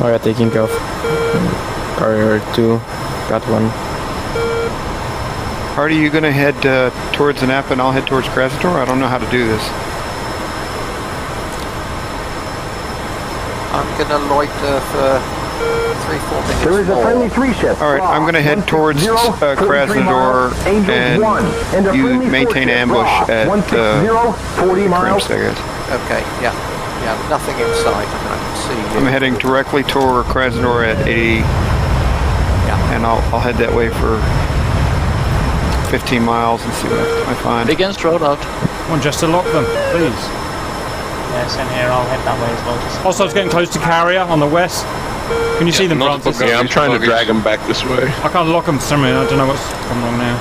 Alright, taking off. Carrier 2, got 1. Hardy, you going to head towards Napa and I'll head towards Krasnodar? I don't know how to do this. I'm going to loiter for 3-4 minutes. There is a more. friendly 3 ship. All right, I'm going to head towards Krasnodar and you maintain ambush at Krimsk, I guess. Okay, yeah. Yeah, nothing in sight. I can see you. I'm heading directly toward Krasnodar at 80. Yeah. And I'll head that way for 15 miles and see what I find. Against rollout. Come on, just to lock them, please. Yeah, same here. I'll head that way as well. Also, it's getting close to Carrier on the west. Can you see them, Francis? Yeah, I'm trying to drag them back this way. I can't lock them for some reason. I don't know what's going on now.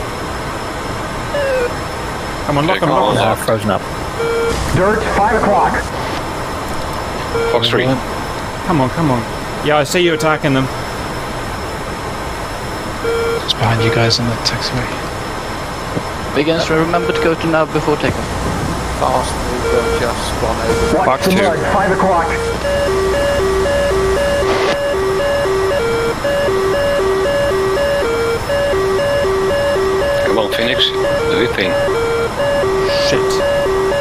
Come on, lock them, lock them. Frozen up. Dirt, 5 o'clock. Fox 3. Come on, come on. Yeah, I see you attacking them. It's behind you guys on the taxiway. Against, remember to go to nav before takeoff. Fast move, just gone over. Watch Fox the 2. mud, 5 o'clock. Come on, Phoenix. Do your thing. Shit.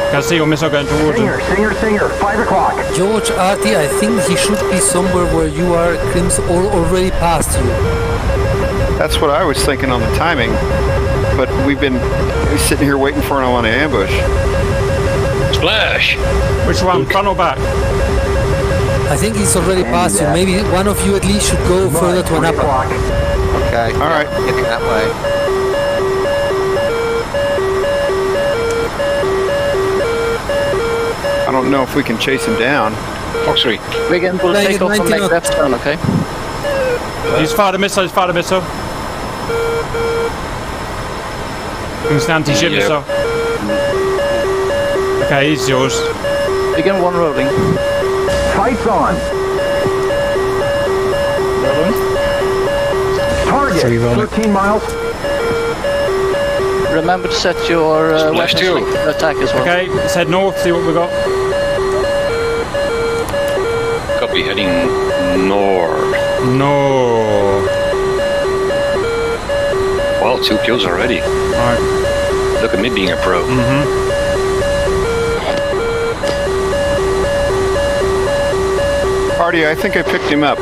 Can I see your missile going towards him? Singer, 5 o'clock. George, Artie, I think he should be somewhere where you are, Crims, or already past you. That's what I was thinking on the timing. But we've been sitting here waiting for him on an ambush. Splash! Which one, front or back? I think he's already past you. Maybe one of you at least should go further to Napa. Okay. All right. Getting that way. I don't know if we can chase him down. Fox 3. Wigan will take off and make left turn, okay? He's fired a missile, he's fired a missile. He's an anti-ship missile. Okay, he's yours. Wigan 1 rolling. Fights on. Target, 13 miles. Remember to set your weapons to attack as well. Okay, let's head north, see what we got. Copy, heading north. No. Well, 2 kills already. Alright. Look at me being a pro. Hardy, I think I picked him up.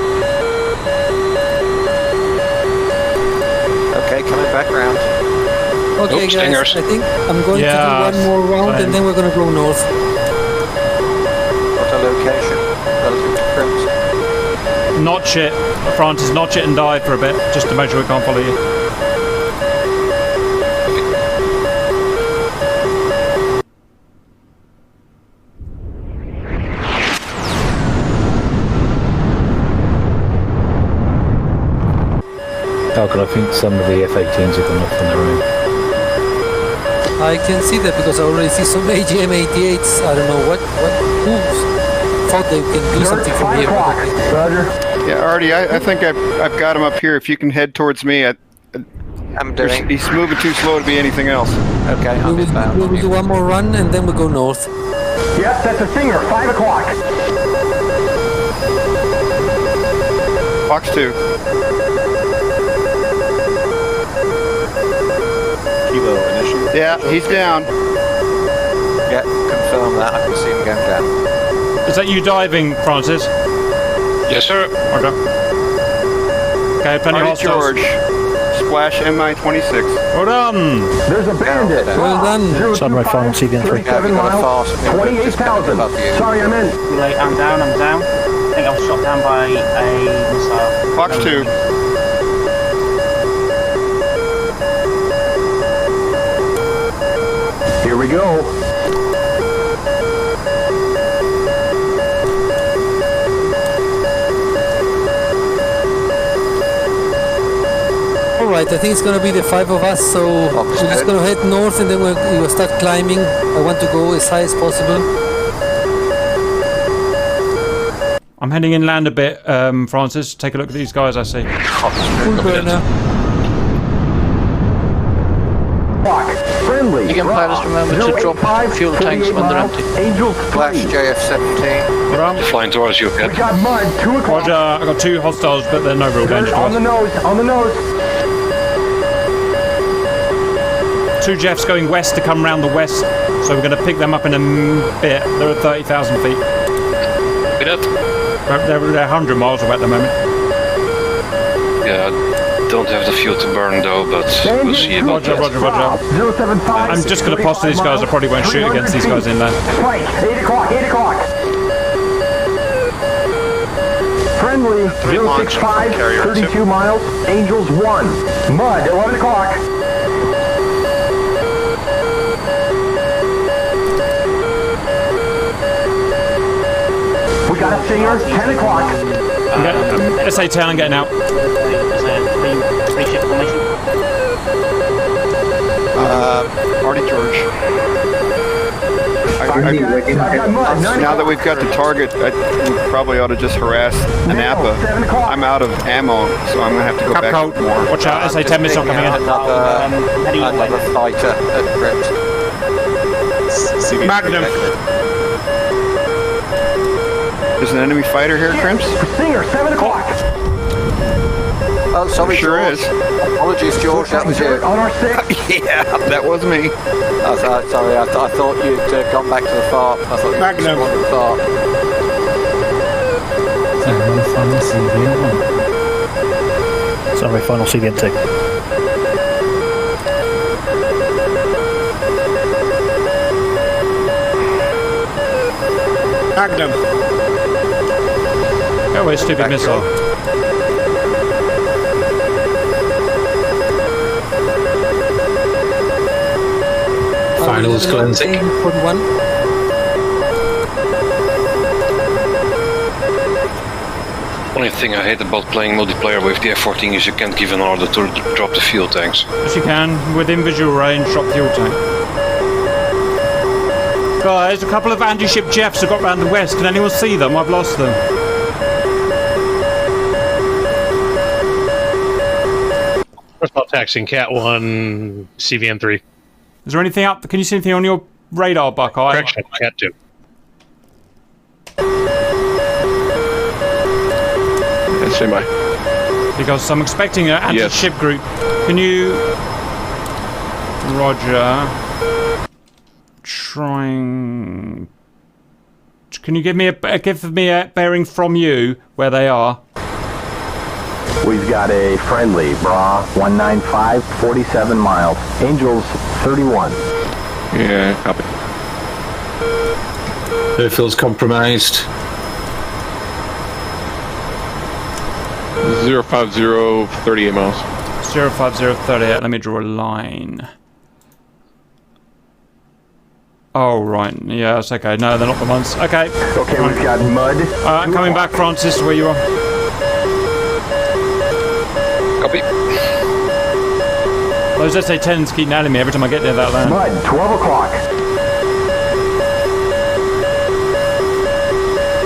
Okay, coming back round. Okay, Oops, guys, stingers. I think I'm going to do one more round and then we're going to go north. What's our location? Relative to Crimps? Notch it, Francis, notch it and dive for a bit, just to make sure we can't follow you. Falcon, I think some of the F-18s have gone off on their own. I can see that because I already see some AGM-88s. I don't know who thought they can do something from here. Roger. Yeah, Artie, I think I've got him up here. If you can head towards me, I'm doing. He's moving too slow to be anything else. Okay, We will do one more run and then we'll go north. Yes, that's a Stinger, 5 o'clock. Fox 2. Kilo initiative. Yeah, he's down. Yeah, confirm that. I can see him going down. Is that you diving, Francis? Yes, sir. Okay. Okay, plenty of Artie hostiles. George. Splash MI-26. Well done. There's a bandit. Well done. Sunray final CV3. 37 miles, 28,000. Sorry, I'm in. Too late, I'm down. I think I was shot down by a missile. Fox 2. Here we go. Alright, I think it's going to be the 5 of us, so we're just going to head north and then we'll start climbing. I want to go as high as possible. I'm heading inland a bit, Francis. Take a look at these guys I see. Full burner. Friendly. You can pilots remember to drop fuel tanks when they're empty. Angels Flash JF-17. Flying towards you, We Cat. got mud, 2 o'clock. Roger, I got 2 hostiles, but they're no real danger to On the us. nose, on the nose. 2 Jeffs going west to come round the west, so we're going to pick them up in a bit. They're at 30,000 feet. They're 100 miles away at the moment. Yeah, I don't have the fuel to burn though, but we'll see about that. Roger. 075. I'm just going to pass to these guys. I probably won't shoot against these guys in there. Right, 8 o'clock, 8 o'clock. Friendly, 065, 32 miles, Angels 1. Mud, 11 o'clock. We got a Stinger, 10 o'clock. SA-10, I'm getting out. Artie George. Now that we've got the target, we probably ought to just harass Napa. I'm out of ammo, so I'm going to have to go back Cold. more. Watch out, SA-10 missile coming in. Another fighter at Crimps. Magnum. There's an enemy fighter here, Crimps? Stinger, 7 o'clock. Oh, sorry, Sure George. is. Apologies, George. That was you. On our 6. Yeah, that was me. Sorry, I thought you'd gone back to the fart. I thought Magnum. you wanted the fart. Sunray final CV2. Magnum. Go away, stupid missile. Finals, Glenzik. Only thing I hate about playing multiplayer with the F-14 is you can't give an order to drop the fuel tanks. Yes, you can. Within visual range, drop fuel tank. Guys, a couple of anti-ship Jeffs have got round the west. Can anyone see them? I've lost them. First of all, taxing Cat 1, CVN 3. Is there anything up? Can you see anything on your radar, Buckeye? Correction, Cat 2. Semi. Because I'm expecting an anti-ship group. Can you... Roger. Trying... Can you give me a bearing from you where they are? We've got a friendly, Bra 195, 47 miles. Angels 31. Yeah, copy. Airfield's compromised. 050, 38 miles. 05038, let me draw a line. Oh, right. Yeah, that's okay. No, they're not the ones. Okay. Okay, we've got mud. Coming back, Francis, where you are. Copy. Those SA-10s keep nailing me every time I get near that land. Mud, 12 o'clock.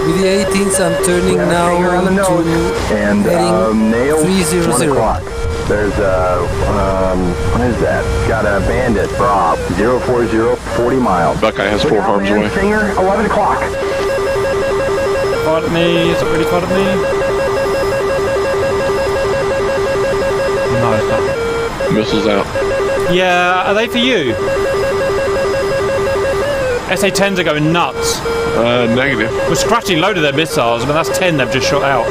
With the 18s, I'm turning now to and nails 300. 1 o'clock. There's what is that? Got a bandit, Bra 040, 40 miles. Buckeye has 4 harms away. Singer, 11 o'clock. Fired at me. Is it really fired at me? No, it's not. Missiles out. Yeah, are they for you? SA-10s are going nuts. Negative. We're scratching a load of their missiles, but that's 10 they've just shot out.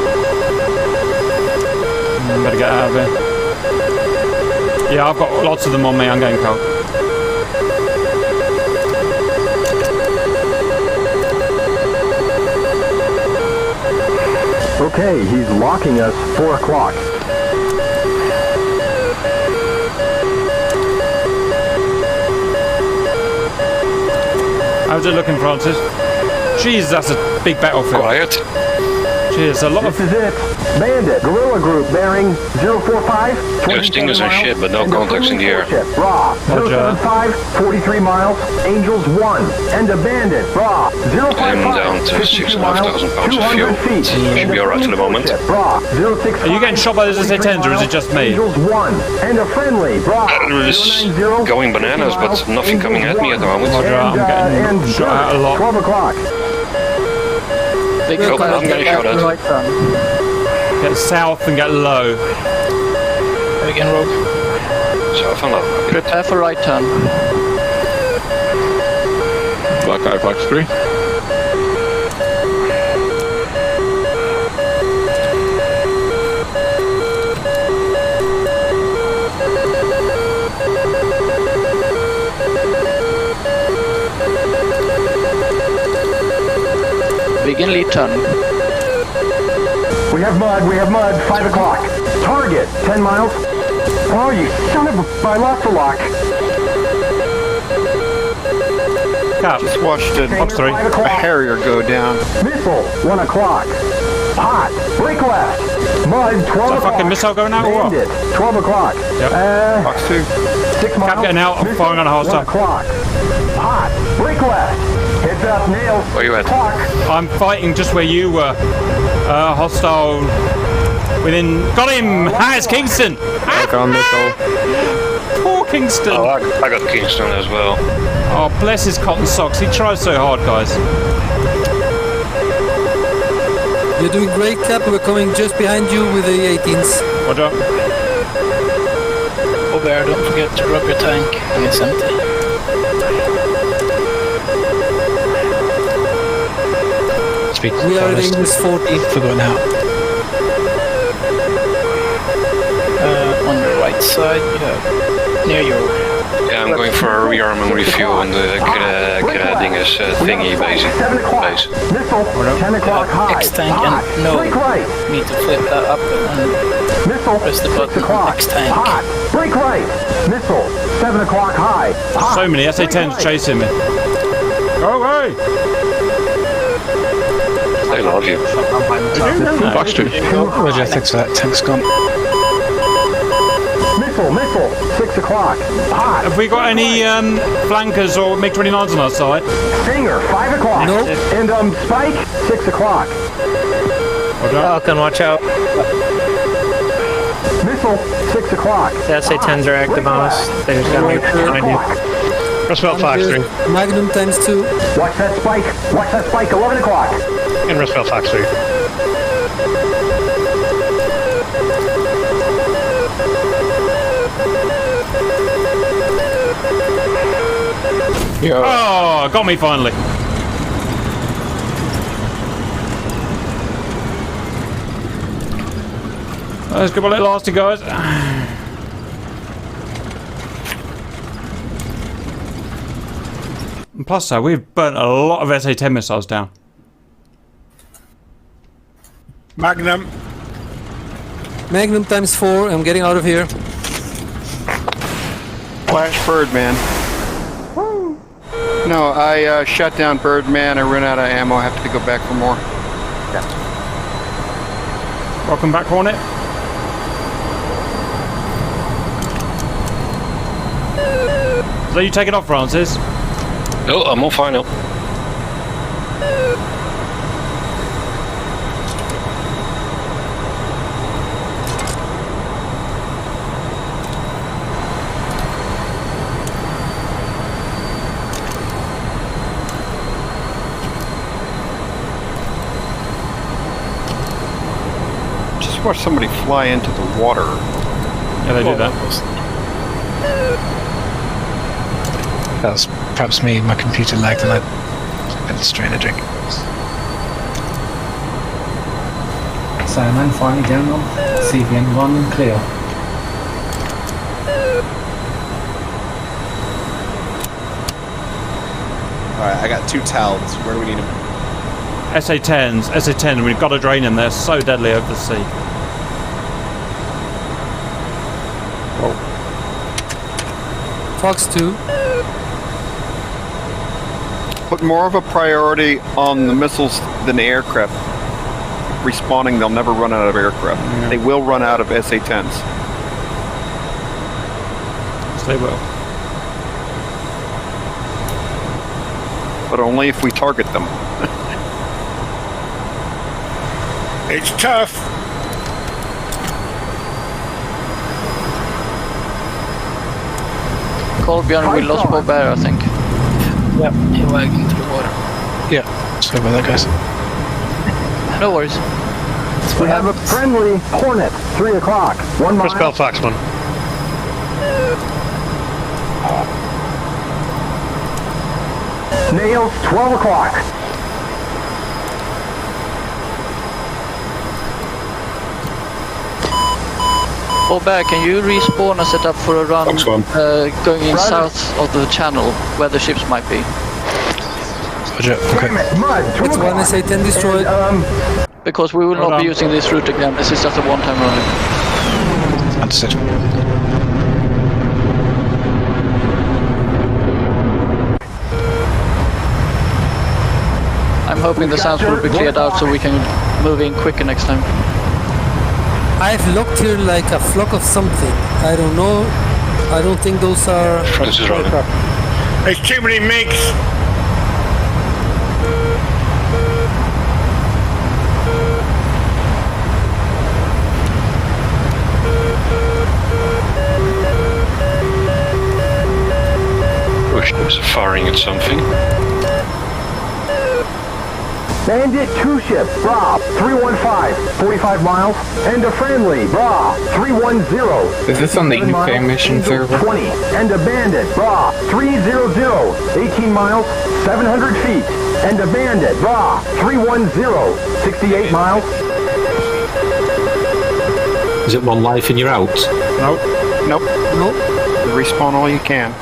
Better get out of here. Yeah, I've got lots of them on me. I'm getting cold. Okay, he's locking us 4 o'clock. How's it looking, Francis? Jeez, that's a big battlefield. Quiet. Jeez, a lot of... This is it. Bandit, guerrilla group bearing 045. No stingers and shit, but no contacts in the air. Raw, 075, 43 miles. Angels 1. And a bandit, Raw, 055. I'm down to 6,500 pounds of fuel. Should be alright for the moment. Raw, 065. Are you getting shot by those SA-10s, or is it just me? Angels 1. And a friendly, Raw, Just going bananas, but nothing coming at me at the moment. Roger, I'm getting shot out a lot. 12 o'clock. I'm getting shot at. Get south and get low. Again, Rogue. South and low. Prepare for right turn. Buckeye Fox 3. Begin lead turn. We have mud, 5 o'clock. Target, 10 miles. Oh, you son of a... I lost the lock. Cap. Just watched a Harrier go down. Missile, 1 o'clock. Hot, break left. Mud, 12 o'clock. Fucking missile going out or what? Bandit, 12 o'clock. Yep. Fox 2. 6 miles. Cap getting out, I'm firing on a hostile. 1 o'clock. Hot, break left. Heads up, nails. Where you at? Clock. I'm fighting just where you were. Hostile within... Got him! Ah, it's Kingston! Poor Kingston! Oh, I got Kingston as well. Oh, bless his cotton socks. He tries so hard, guys. You're doing great, Cap. We're coming just behind you with the 18s. Roger. Over there, don't forget to drop your tank when it's empty. We are at English 40 for going out. On the right side, near your... Yeah, I'm going for a rearm and refuel on the Dingus thingy base. Missile, 10 o'clock high. X-tank and no. Need to flip that up and press the button. X-tank. Hot, break right. Missile, 7 o'clock high. Hot, So many SA-10s chasing me. Go away! I love you. Fox 2. Roger, thanks for that. Tank's gone. Missile, 6 o'clock. Hot. Have we got any flankers or MiG-29s on our side? Stinger, 5 o'clock. Nope. And Spike, 6 o'clock. Falcon, watch out. Missile, 6 o'clock. The SA-10s are active on us. They just got me behind you. Roosevelt Fox 3. Magnum times 2. Watch that Spike, 11 o'clock. And Roosevelt Fox 3. Oh, got me finally. Let's go while it lasted, guys. And plus, we've burnt a lot of SA-10 missiles down. Magnum. Magnum times 4. I'm getting out of here. Flash Birdman. No, I shut down Birdman. I ran out of ammo. I have to go back for more. Welcome back, Hornet. So you take it off, Francis? No, I'm all fine now. Just watch somebody fly into the water. Yeah, they do that. That was perhaps me. My computer lagged and I had to strain a drink. Sandman finally down on CVN 1 and clear. Alright, I got 2 Talons. Where do we need them? SA-10s, SA-10, we've got to drain them. They're so deadly over the sea. Whoa. Fox 2. Put more of a priority on the missiles than the aircraft. Respawning, they'll never run out of aircraft. Yeah. They will run out of SA-10s. Yes, they will. But only if we target them. It's tough. Colbjörn, we lost Bobert, I think. Yep, he lagged into the water. Yeah, sorry about that, guys. No worries. We have a friendly Hornet, 3 o'clock. 1 mile. First Bell Fox 1. Nails, 12 o'clock. Bobert, can you respawn and set up for a run going in south of the channel where the ships might be? Okay. It's 1 SA-10 destroyed. Because we will not be using this route again. This is just a one-time run. Understood. I'm hoping the sounds will be cleared out so we can move in quicker next time. I've looked here like a flock of something. I don't know. I don't think those are... Francis is running. There's too many MiGs. Ships are firing at something. Bandit 2 ship, Bra, 315, 45 miles, and a friendly, Bra, 310. Is this on the UK mission server? 20, and a Bandit, Bra, 300, 18 miles, 700 feet, and a Bandit, Bra, 310, 68 miles. Is it 1 life and you're out? Nope. Nope. Nope. Respawn all you can.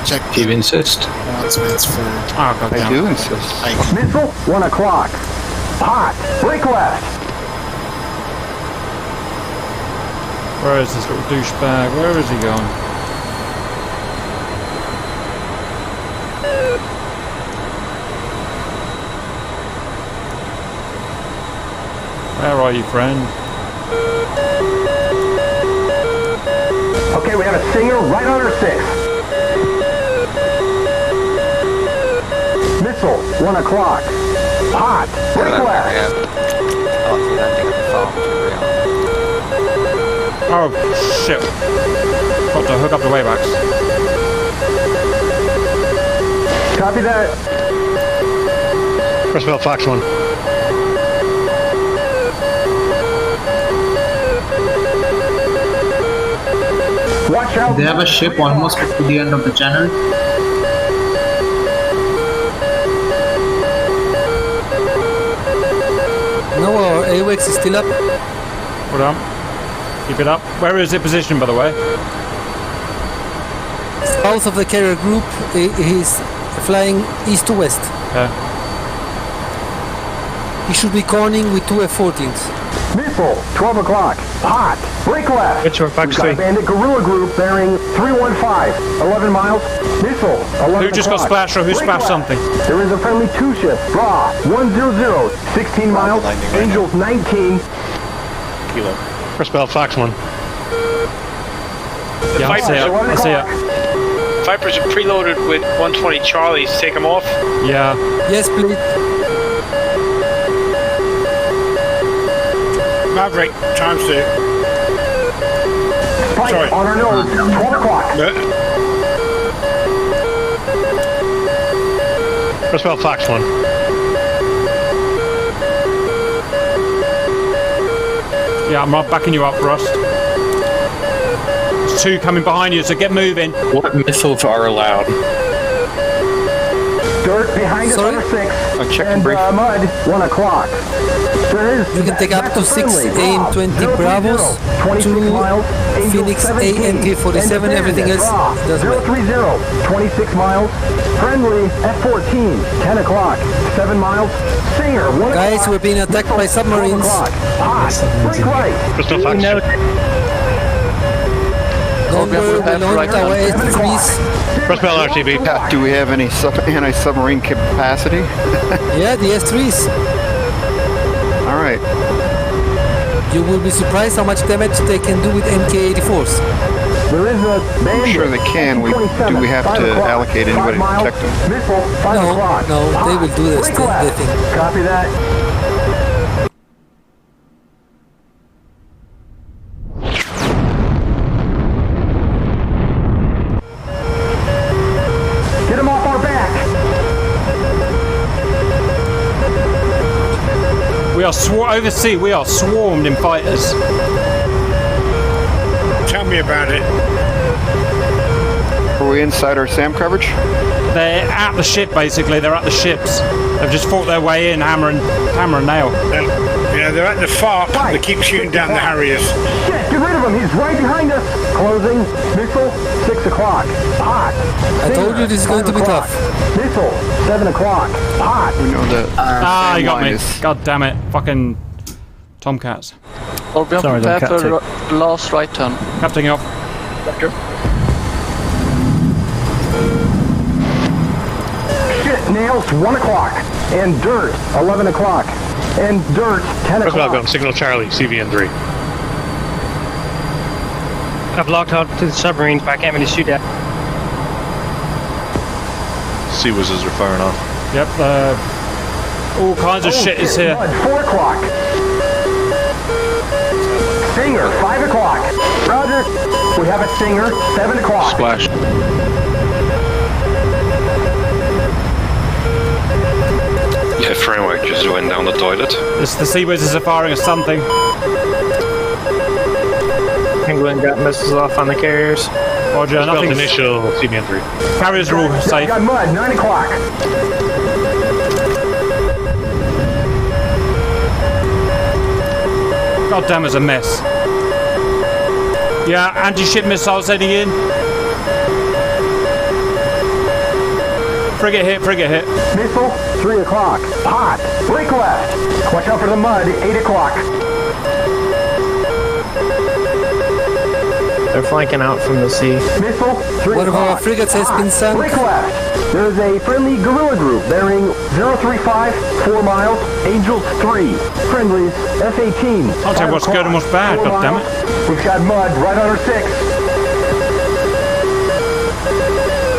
Check. Do you insist? Announcements for... I do insist. Missile, 1 o'clock. Hot, break left. Where is this little douchebag? Where is he going? Where are you, friend? Okay, we have a Singer right on our 6. Missile, 1 o'clock. Hot, break left. Oh, shit. Got to hook up the waybacks. Copy that. First Bell Fox 1. Watch out. They have a ship almost to the end of the channel. No, our AWACS is still up. Hold on. Keep it up. Where is it positioned, by the way? South of the carrier group, he's flying east to west. He should be cornering with 2 F-14s. Missile, 12 o'clock. Hot. Break left. Which one, Fox 3? Bandit guerrilla group bearing 315. 11 miles. Missile, 11 Who just got o'clock. splashed or who Break splashed left. something? There is a friendly 2-ship. Raw, 100. 16 miles. Angels, 19. Kilo. First bell, Fox 1. Yeah, I see it. Vipers are preloaded with 120 Charlies. Take them off? Yeah. Yes, please. Maverick, times 2. Spike Sorry. on our nose, 12 o'clock. First bell, Fox 1. Yeah, I'm backing you up, Rust. There's 2 coming behind you, so get moving. What missiles are allowed? Dirt behind us under 6. Check and brief. Mud, 1 o'clock. There is. You can take up to 6 AIM-20 Bravos, 2 Phoenix AMK-47, everything else doesn't matter. 030, 26 miles. Friendly F-14, 10 o'clock. 7 miles. Singer, 1 Guys, o'clock. we're being attacked by submarines. Hot. Break right. Crystal Fox. Don't worry, we launched our S3s. First bell, RTB. Do we have any anti-submarine capacity? Yeah, the S3s. All right. You will be surprised how much damage they can do with MK-84s. There is a bandit. I'm sure they can. Do we have to allocate anybody to protect them? Missile, 5 o'clock. No, they will do this thing. Copy that. Get him off our back. We are oversea. We are swarmed in fighters. Tell me about it. Are we inside our SAM coverage? They're at the ship, basically. They're at the ships. They've just fought their way in, hammer and nail. Yeah, they're at the FARP. They keep shooting down the Harriers. Shit, get rid of him. He's right behind us. Closing. Missile, 6 o'clock. Hot. I told you this is going to be tough. Missile, 7 o'clock. Hot. We know that. You got me. God damn it. Fucking Tomcats. Torbjörn, prepare for last right turn. Captain off. Shit, nails, 1 o'clock. And dirt, 11 o'clock. And dirt, 10 First bell, o'clock. go. Signal Charlie, CVN3. I've locked on to the submarines, but I can't really shoot at. Sea whizzes are firing off. Yep, all kinds of shit is here. Mud, 4 o'clock. Singer, 5 o'clock. Roger. We have a Singer, 7 o'clock. Splash. Yeah, framework just went down the toilet. It's the Sea Whizzes are firing us something. England got missiles off on the carriers. Roger, nothing. Initial CVN3. Carriers are all safe. Got Mud, 9 o'clock. God damn, it's a mess. Yeah, anti-ship missiles heading in. Frigate hit, frigate hit. Missile, 3 o'clock. Hot. Break left. Watch out for the Mud, 8 o'clock. They're flanking out from the sea. Missile, 3 One of o'clock. our frigates has been sunk. Break left. There is a friendly guerrilla group bearing 035, 4 miles, Angels 3. Friendlies, F-18. I'll tell you what's good and what's bad, God damn it. We've got Mud right on our 6.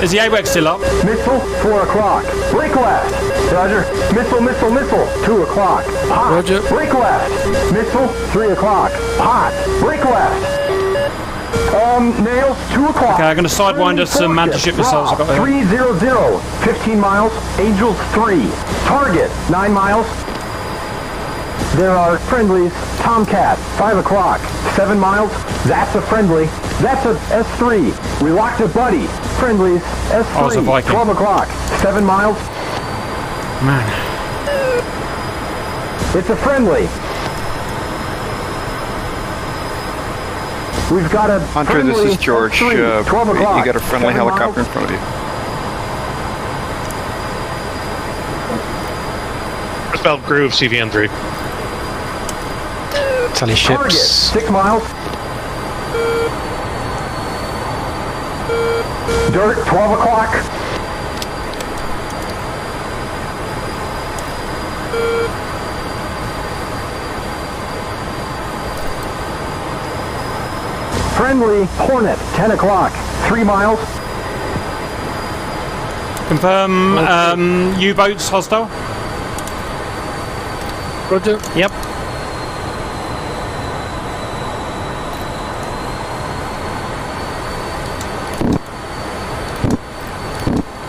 Is the AWACS still up? Missile, 4 o'clock. Break left. Roger. Missile, missile, missile. 2 o'clock. Hot. Roger. Break left. Missile, 3 o'clock. Hot. Break left. Nails, 2 o'clock. Okay, I'm going to sidewinder some anti-ship missiles I've got here. 300, 15 miles, Angels 3. Target, 9 miles. There are friendlies, Tomcat, 5 o'clock, 7 miles. That's a friendly. That's a S3. We locked a buddy. Friendlies, S3, Oh, it's a Viking. 12 o'clock, 7 miles. Man. It's a friendly. We've got a Hunter, this is George. S3, You 12 o'clock. got a friendly 7 helicopter miles. in front of you. Roosevelt Groove, CVN3. Tally Target, ships. 6 miles. Dirt, 12 o'clock. Friendly Hornet, 10 o'clock. 3 miles. Confirm U-boats hostile. Roger. Yep.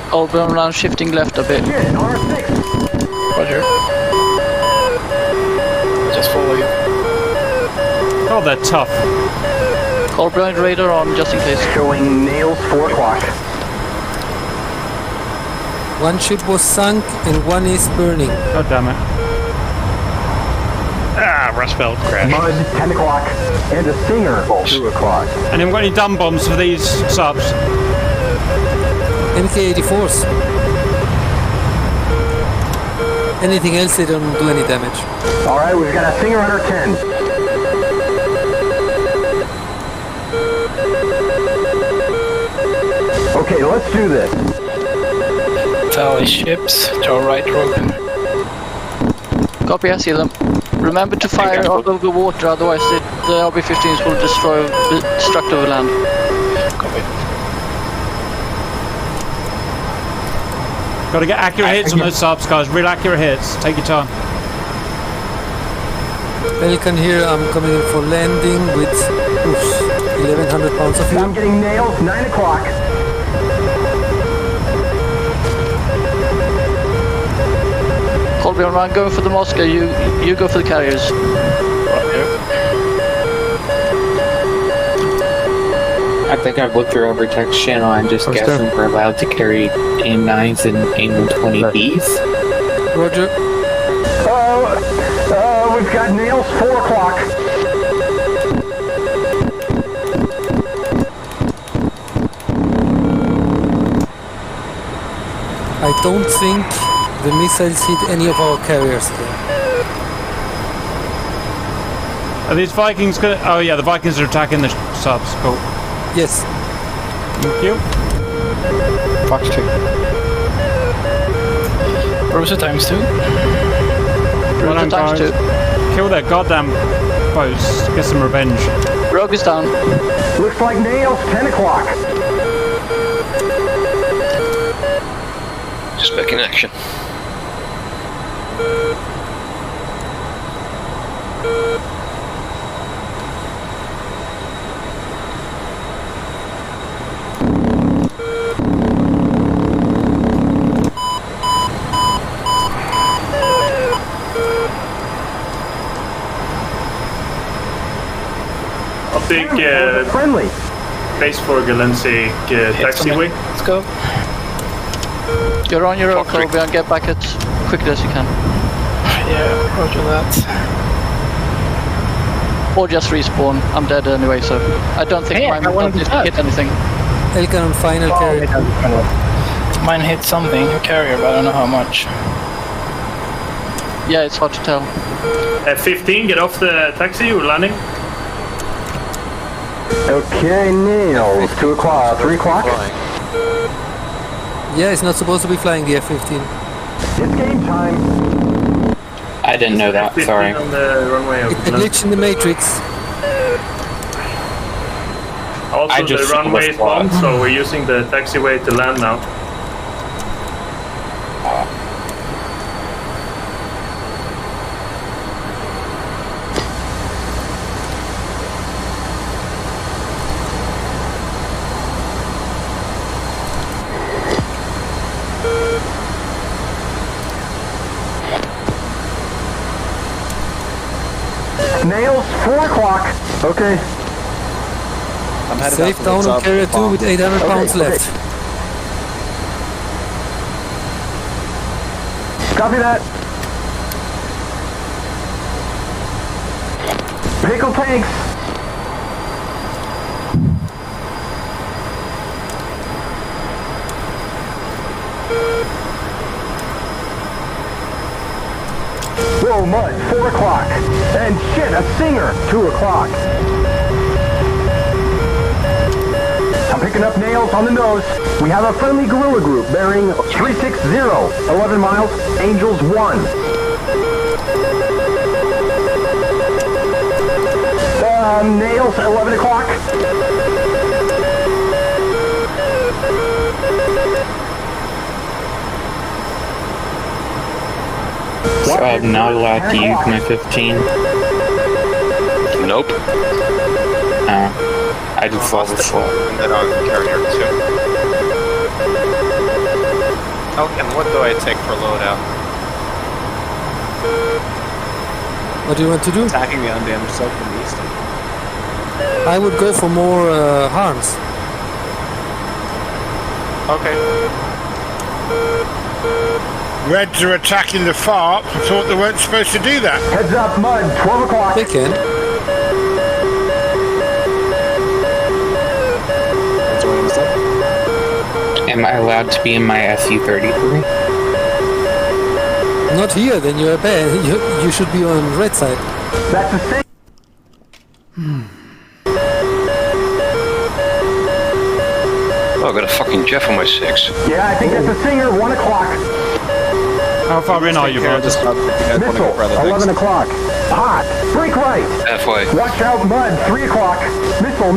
Colburn around, shifting left a bit. Roger. Just follow you. Oh, they're tough. Colburn radar on, just in case. Showing nails, 4 o'clock. One ship was sunk and one is burning. God damn it. Ah, Rust Belt crash. Mud, 10 o'clock. And a Stinger, 2 o'clock. And then got any dumb bombs for these subs? MK-84s. Anything else, they don't do any damage. All right, we've got a Stinger under 10. Okay, let's do this. Tally ships to our right, Rogue. Copy, I see them. Remember to fire out of the water, otherwise the RB-15s will destruct over land. Copy. Got to get accurate hits on those subs, guys. Real accurate hits. Take your time. Pelican here, I'm coming in for landing with 1,100 pounds of fuel. I'm getting nails, 9 o'clock. Colby, I'm going for the Moscow, you go for the carriers. I think I've looked your overtext channel and just guessed we're allowed to carry AIM-9s and AIM-120Bs. Roger. We've got nails, 4 o'clock. I don't think the missiles hit any of our carriers there. Are these Vikings gonna... Oh yeah, the Vikings are attacking the subs. Cool. Yes. Thank you. Fox 2. Rosa times 2. Rosa times 2. Kill their goddamn boats. Get some revenge. Rogue is down. Looks like nails, 10 o'clock. Just back in action. Big friendly base for Galensik taxiway. Let's go. You're on your own, Colby, and get back as quickly as you can. Yeah, roger that. Or just respawn. I'm dead anyway, so I don't think mine hit anything. Elkan on final carrier. Mine hit something, a carrier, but I don't know how much. Yeah, it's hard to tell. 15, get off the taxi, we're landing. Okay, nails, 2 o'clock, 3 o'clock. Yeah, it's not supposed to be flying the F-15. It's game time. I didn't know that, sorry. On the runway of It's a glitch in the matrix. Also, the runway is bombed, so we're using the taxiway to land now. Nails, 4 o'clock. Okay. I'm headed Safe down on carrier 2 with 800 pounds left. Copy that. Pickle tanks. 4 o'clock. And shit, a Singer, 2 o'clock. I'm picking up nails on the nose. We have a friendly guerrilla group bearing 360, 11 miles, Angels 1. Nails, 11 o'clock. So I'm not allowed to use my 15. Nope. I just saw the slot. And then on carrier 2. Oh, and what do I take for loadout? What do you want to do? Attacking the undamaged sub from the east. I would go for more harms. Okay. Reds are attacking the FARP. I thought they weren't supposed to do that. Heads up, Mud, 12 o'clock. They can. Am I allowed to be in my SU-33? Not here, then you're bad. You should be on red side. That's the same. Oh, I got a fucking Jeff on my 6. Yeah, I think that's a Singer, 1 o'clock. How far in are you, Francis? Missile, 11 o'clock. Hot, break right. Halfway. Watch out, Mud, 3 o'clock. Missile,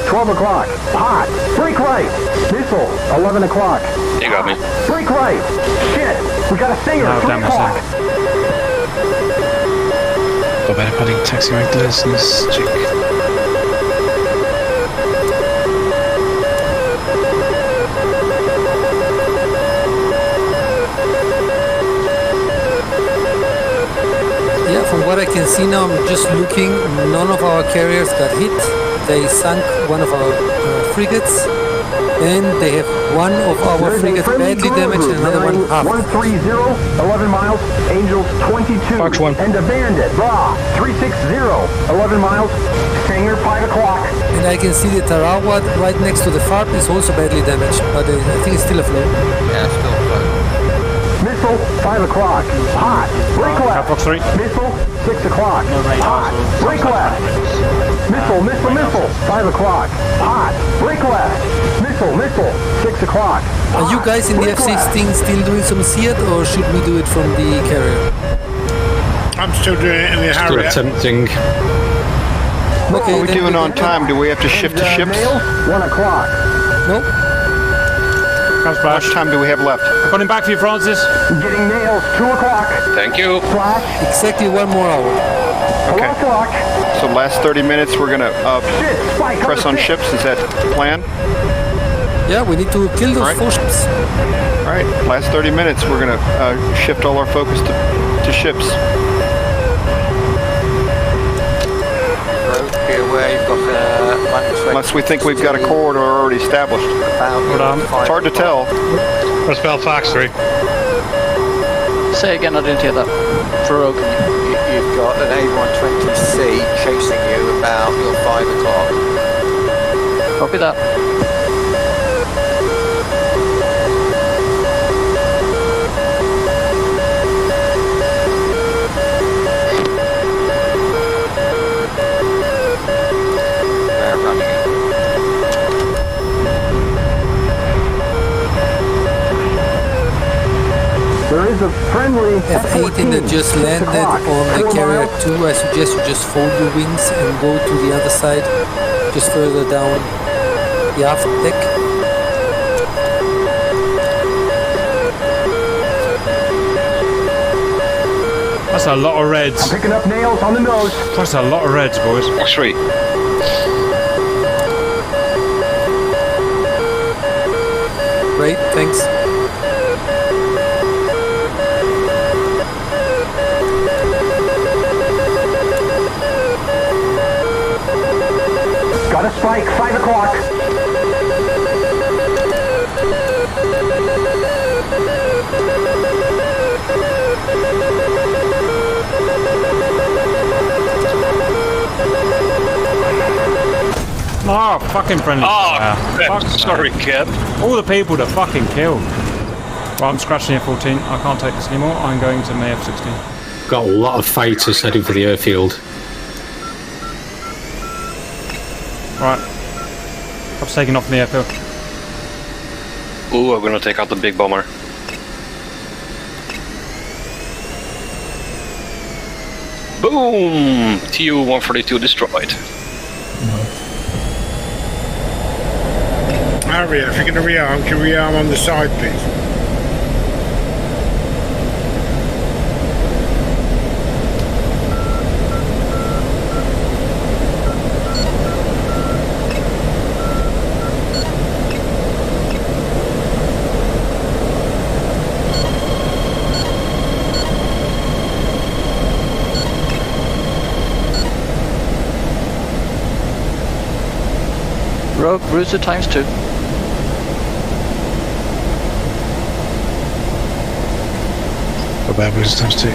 12 o'clock. Hot, break right. Missile, 11 o'clock. You got me. Break right. Shit, we got a Singer, 3 o'clock. Dobře, pading taxi recklessness, check. Yeah, from what I can see now, I'm just looking. None of our carriers got hit. They sunk one of our frigates. And they have one of our frigates badly damaged and another one half. 130, 11 miles, Angels 22. Fox 1. And a Bandit, Bra, 360, 11 miles, Singer, 5 o'clock. And I can see the Tarawa right next to the FARP is also badly damaged, but I think it's still afloat. Yeah, still afloat. Missile, 5 o'clock. Hot, break left. Fox 3. Missile, 6 o'clock. Hot, break left. Missile, 5 o'clock. Hot, break left. Missile, 6 o'clock. Are you guys in the F-16 still doing some SEAT, or should we do it from the carrier? I'm still doing it in the Still Harrier. attempting. Okay, What are we doing on time? Do we have to shift to ships? Nails, 1 o'clock. Nope. How much time do we have left? I'm coming back for you, Francis. Getting nails, 2 o'clock. Thank you. Flash, Exactly 1 more hour. 4 o'clock. So last 30 minutes we're gonna Shit, spike press on ships. Is that the plan? Yeah, we need to kill those Alright. 4 ships. All right. Last 30 minutes we're gonna shift all our focus to ships. Road, be aware you've got Unless we think we've got a corridor already established. It's hard to tell. Let's spell Fox 3. Say again, I didn't hear that. For Rogue. You've got an A120C chasing you about your 5 o'clock. Copy that. There is a friendly F-18 that just landed on the carrier 2. I suggest you just fold your wings and go to the other side, just further down the aft deck. That's a lot of reds. I'm picking up nails on the nose. That's a lot of reds, boys. Fox 3. Great, thanks. Got a spike, 5 o'clock. Oh, fucking friendly. Oh, sorry, Cap. All the people to fucking kill. Well, I'm scratching the F-14. I can't take this anymore. I'm going to my F-16. Got a lot of fighters heading for the airfield. Right. I've taken off from the airfield. Ooh, I'm gonna take out the big bomber. Boom! Tu-142 destroyed. Harrier, if you're going to rearm, can you rearm on the side, please? Rogue, Bruiser times 2. Bad Bruiser times 2.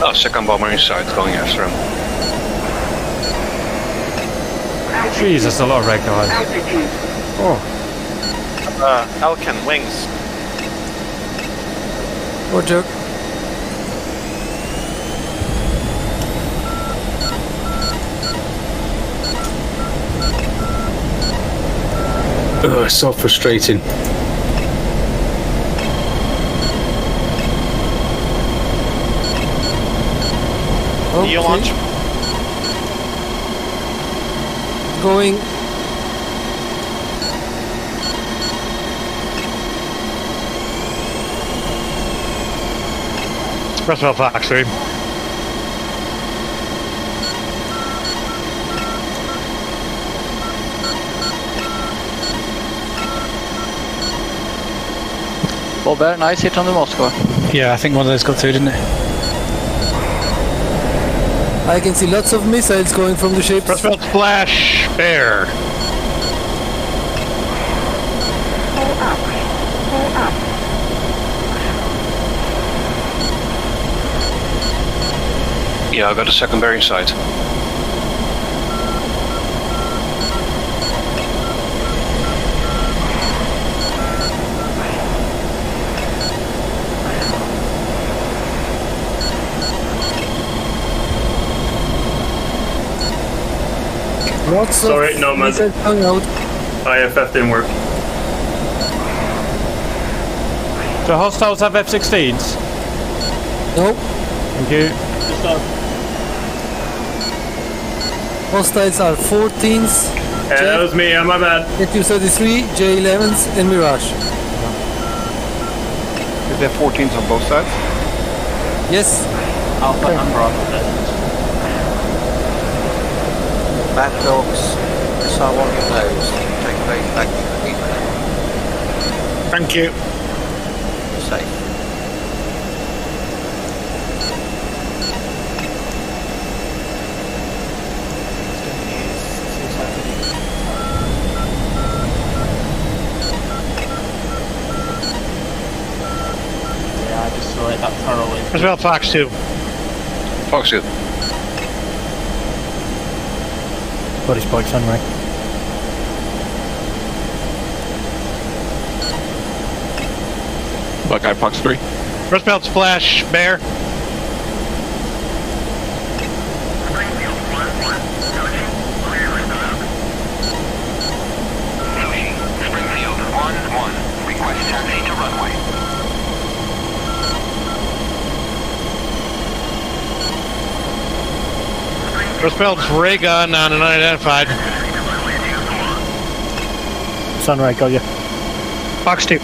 Oh, second bomber inside, going after him. Jesus, a lot of red guys. Oh. Elkin, wings. Roger. Ugh, so frustrating. Okay. You launch. Going. Roswell Fox 3. Well, very nice hit on the Moscow. Yeah, I think one of those got through, didn't it? I can see lots of missiles going from the ship. Roswell Splash Bear. Yeah, I got a second bearing sight. Lots Sorry, of no, man. missiles going out. IFF didn't work. Do hostiles have F-16s? No. Thank you. Hostiles are 14s. That was me, my bad. Tu-33, J-11s, and Mirage. Is there 14s on both sides? Yes. Alpha and Bravo. Bad dogs, missile on your nose. Take those back to the Thank you. safe. Yeah, I destroyed that thoroughly. Roswell Fox 2. Fox 2. Body spike sunray. Buckeye Fox 3. Roswell Splash Bear. Roswell's ray gun on an unidentified. Sunray, got you. Fox 2.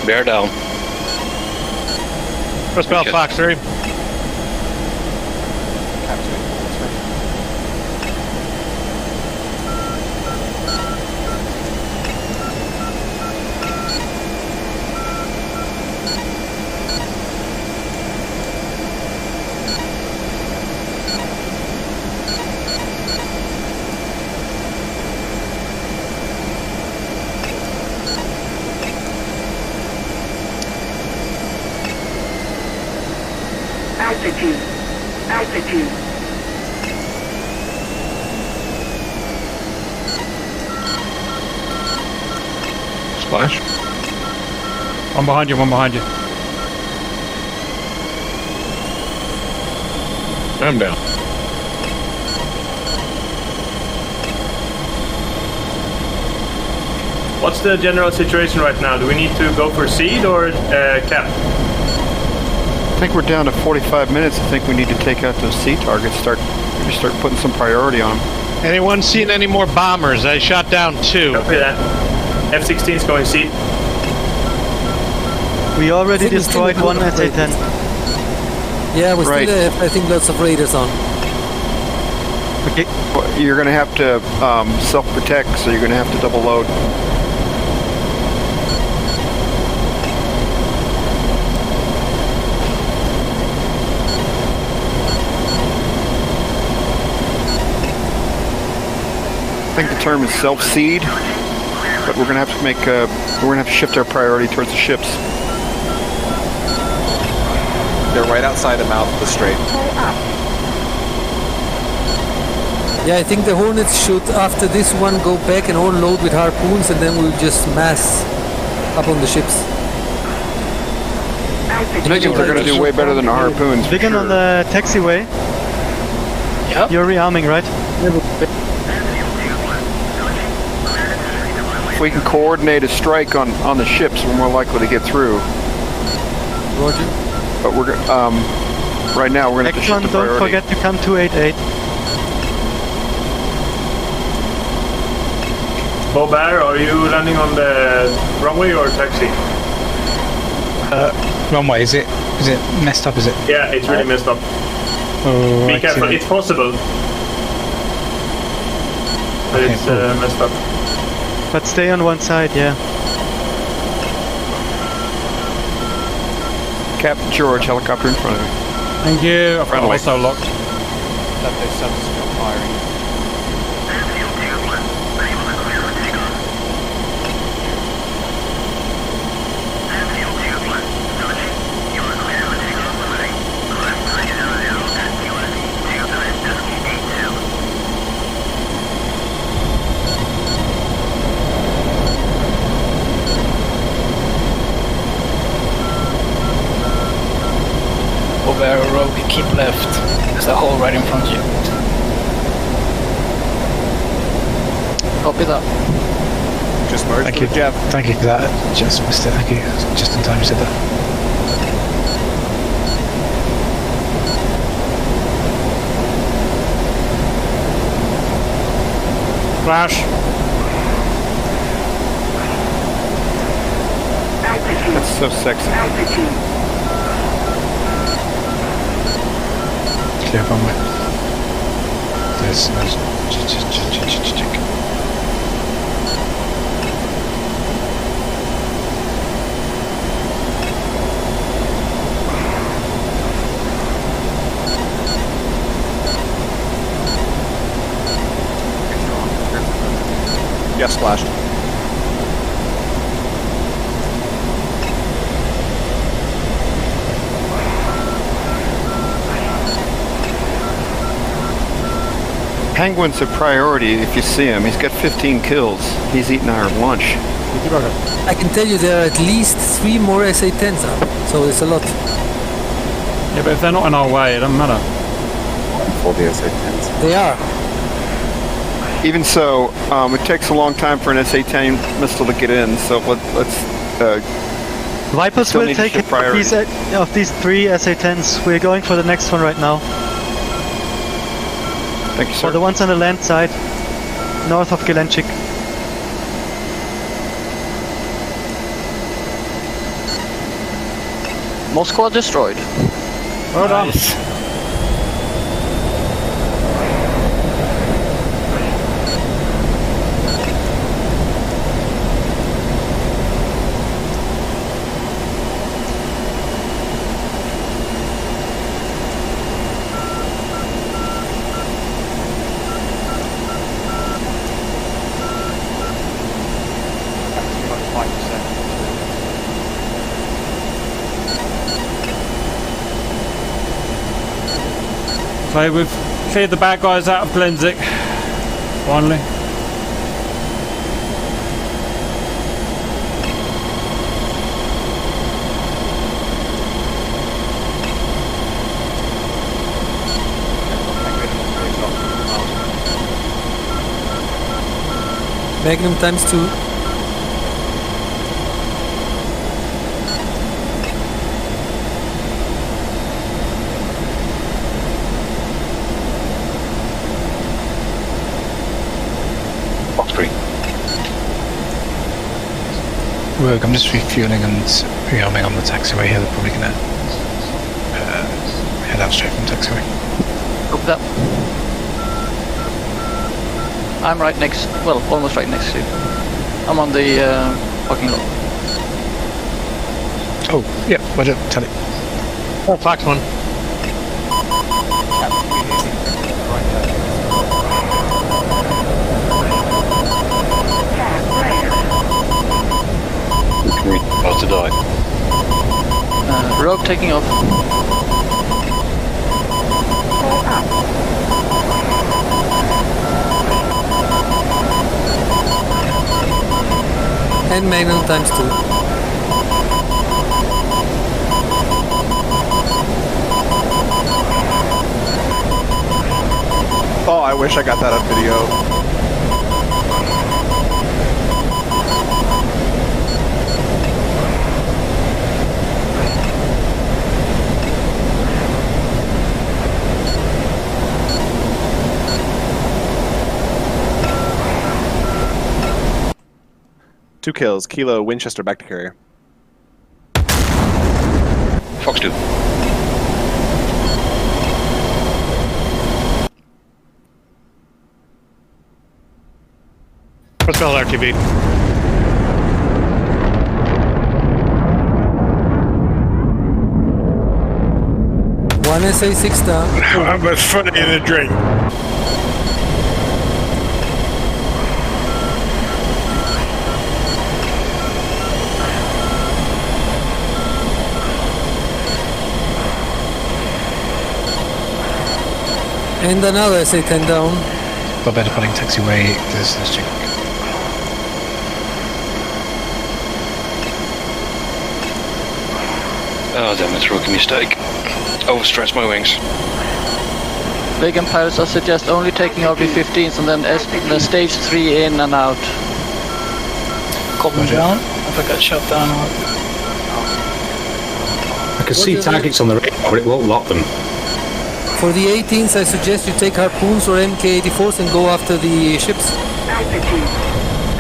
Bear down. Roswell Okay. Fox 3. Splash. One behind you, one behind you. I'm down. What's the general situation right now? Do we need to go for seed or cap? I think we're down to 45 minutes. I think we need to take out those C targets. Maybe start putting some priority on them. Anyone seen any more bombers? I shot down 2. Copy that. F-16 is going seed. We already destroyed one SA-10. Yeah, we still have, I think, lots of raiders on. Okay. Well, you're going to have to self-protect, so you're going to have to double load. I think the term is self-seed, but we're going to have to make we're going to have to shift our priority towards the ships. They're right outside the mouth of the strait. Yeah, I think the Hornets should, after this one, go back and all load with harpoons, and then we'll just mass up on the ships. I think they're going to do way better than the harpoons. Begin on the taxiway. Yep. You're rearming, right? If we can coordinate a strike on the ships, we're more likely to get through. Roger. But we're right now we're going to have to shift the priority. Don't forget to come 288. Bear, are you landing on the runway or taxi? Runway, is it messed up, is it? Yeah, it's really messed up. Oh, Be careful, it's possible. But Okay, it's cool. messed up. But stay on one side, yeah. Captain George, helicopter in front of me. Thank you. I've got also locked. Let those subs still firing. Over rogue, keep left. There's a hole right in front of you. Copy that. Just merge. Thank you, Jeff. Thank you for that. Just missed it. Thank you. Just in time you said that. Flash. That's so sexy. Clear runway. There's no... Yes, splashed. Penguin's a priority if you see him. He's got 15 kills. He's eating our lunch. I can tell you there are at least 3 more SA-10s up, so it's a lot. Yeah, but if they're not in our way, it doesn't matter. For the SA-10s. They are. Even so, it takes a long time for an SA-10 missile to get in, so let's Vipers still will need to take shift of priority. these 3 SA-10s. We're going for the next one right now. Thank you, sir. For the ones on the land side, north of Gelenchik. Moscow destroyed. Well done. So we've cleared the bad guys out of Glenzik. Finally. Magnum times 2. Fox 3. Rogue, I'm just refueling and rearming on the taxiway here. They're probably gonna head out straight from taxiway. Copy that. I'm right next, well, almost right next to you. I'm on the parking lot. Oh, yeah, Roger, tell it. Oh, Fox 1. About to die. Rogue taking off. And Magnum times 2. Oh, I wish I got that on video. Two kills. Kilo, Winchester, back to carrier. Fox 2. Crossbell RTV. One SA6 down. I was funny in a drink. And another SA10 down. Got better pulling taxiway. There's this chick. Oh damn it, rookie mistake. Overstretched my wings. Vegan pilots, I suggest only taking RB15s and then the stage 3 in and out. Copy down. If I got shot down. I can see targets on the radar, but it won't lock them. For the 18s, I suggest you take harpoons or MK84s and go after the ships. Altitude.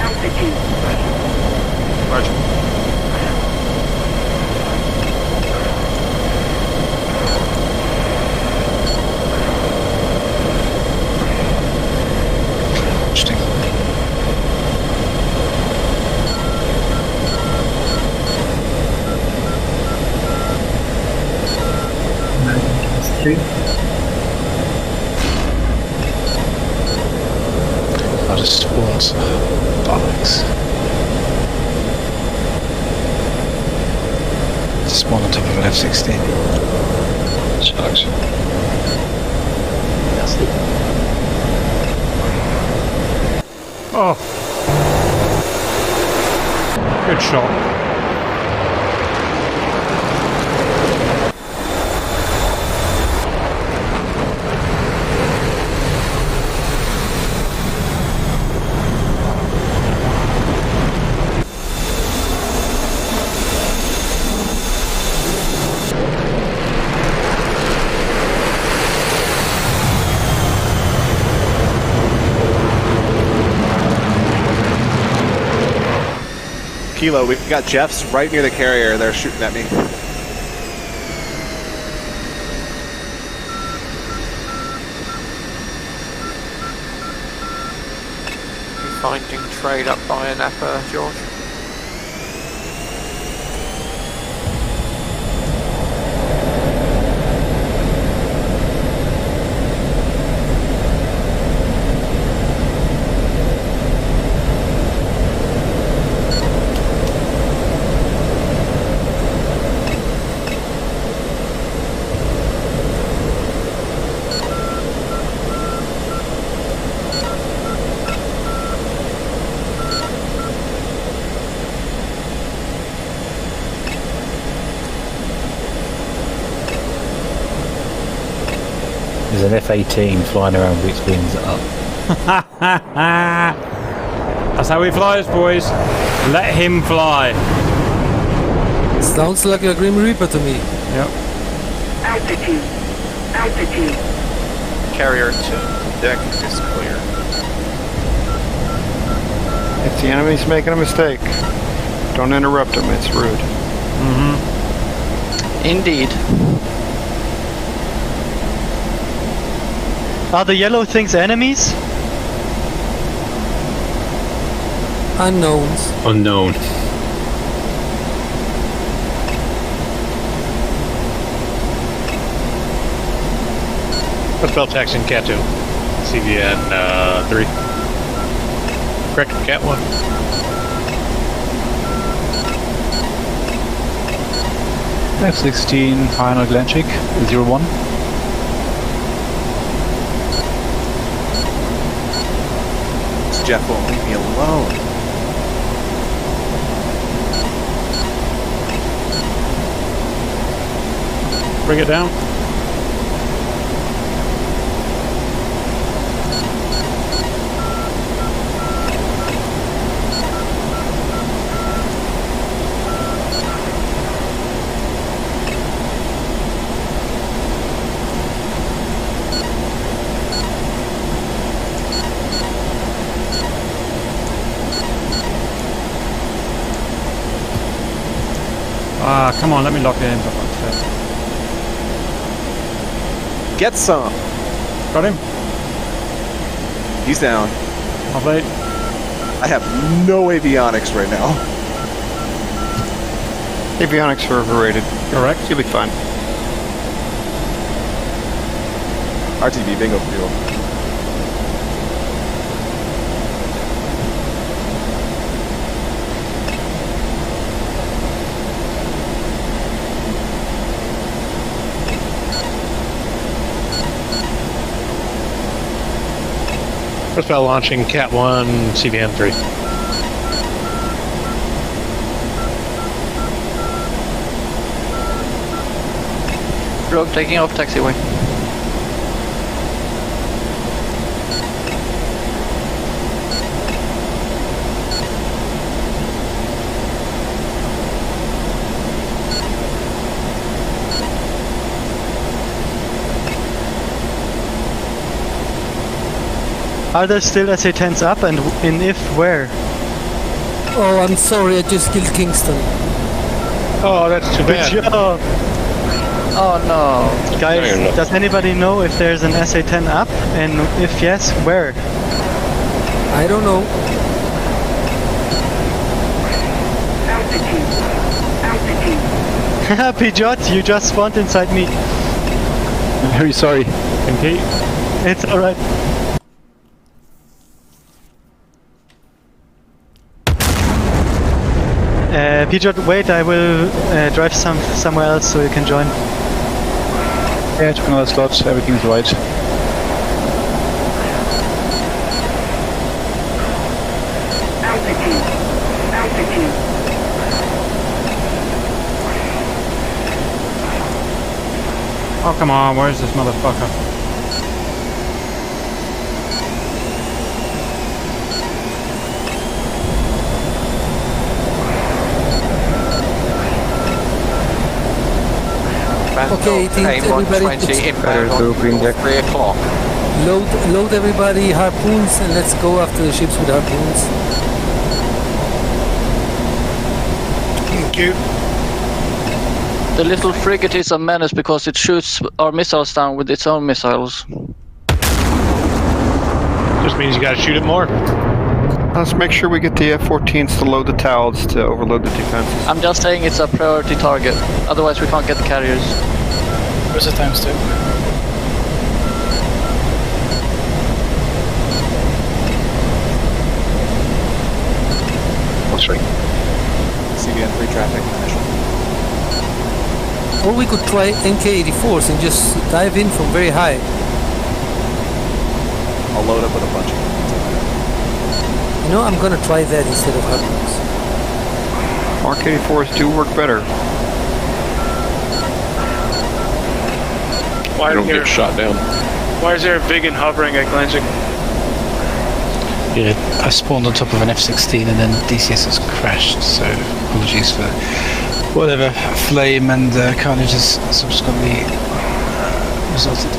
Altitude. Roger. Interesting. I'll just spawns. Bollocks. Spawn on top of an F-16. Sucks. Oh. Good shot. Kilo, we've got Jeffs right near the carrier. They're shooting at me. Finding trade up by an Napa, George. an F-18 flying around with its wings up. That's how he flies, boys. Let him fly. Sounds like a Grim Reaper to me. Yep. Altitude. Altitude. Carrier to deck is clear. If the enemy's making a mistake, don't interrupt him. It's rude. Mm-hmm. Indeed. Are the yellow things enemies? Unknowns. Unknown. What's spell text in Cat 2? CVN 3. Correct, Cat 1. F-16 final Atlantic 01. Jeff won't leave me alone. Bring it down. Ah, come on, let me lock it in. For fuck's sake. Get some. Got him. He's down. Lovely. I have no avionics right now. Avionics are overrated. Correct. You'll be fine. RTB, bingo fuel. First spell launching Cat 1, CVN 3. Rogue taking off taxiway. Are there still SA-10s up, and if where? Oh, I'm sorry, I just killed Kingston. Oh, that's too bad. Good job! Oh no. Guys, does anybody know if there's an SA-10 up, and if yes, where? I don't know. Happy Jot, you just spawned inside me. I'm very sorry. Okay. It's alright. Pijot, wait, I will drive somewhere else so you can join. Yeah, took another slot, everything's right. Altitude. Altitude. Oh, come on, where's this motherfucker? Okay, everybody, 20 inbound on 3 o'clock. Load everybody harpoons and let's go after the ships with harpoons. Thank you. The little frigate is a menace because it shoots our missiles down with its own missiles. Just means you gotta shoot it more. Let's make sure we get the F-14s to load the towels to overload the defenses. I'm just saying it's a priority target. Otherwise we can't get the carriers. Where's the times 2? What's right? CVN 3 traffic. Or we could try MK-84s and just dive in from very high. I'll load up with a bunch of them. You know, I'm gonna try that instead of harpoons. Mark 84s do work better. Why don't get shot down. Why is there a Viggen hovering at Glensick? Yeah, I spawned on top of an F-16 and then DCS has crashed, so apologies for whatever flame and carnage has subsequently resulted.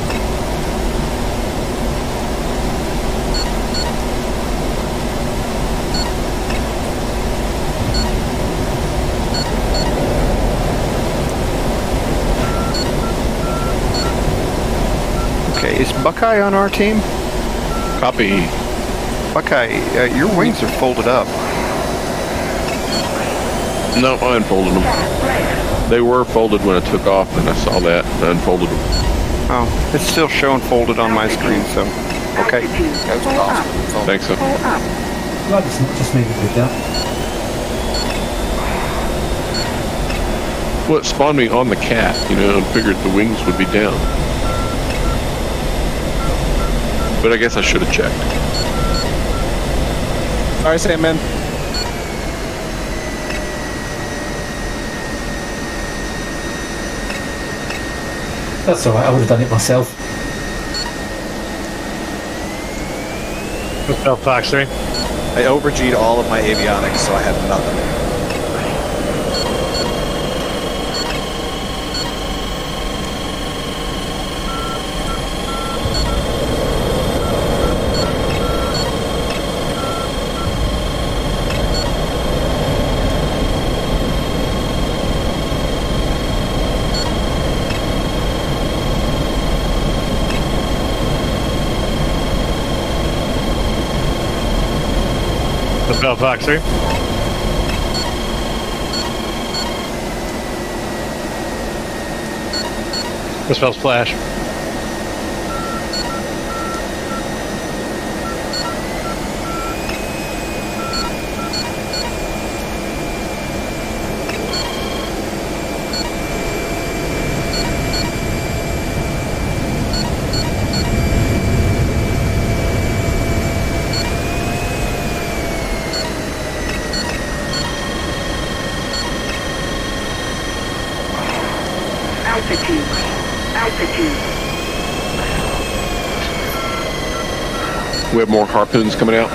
Okay, is Buckeye on our team? Copy. Buckeye, your wings are folded up. No, I unfolded them. They were folded when I took off, and I saw that, and I unfolded them. Oh, it's still showing folded on my screen, so, okay. Thanks, so. Well, just leave it with that. Well, it spawned me on the cat, you know, and figured the wings would be down. But I guess I should have checked. Alright, Sandman. That's alright, I would have done it myself. Fox 3. I over-G'd all of my avionics, so I had nothing. Bell Fox 3. Spells Flash. Altitude. We have more harpoons coming out.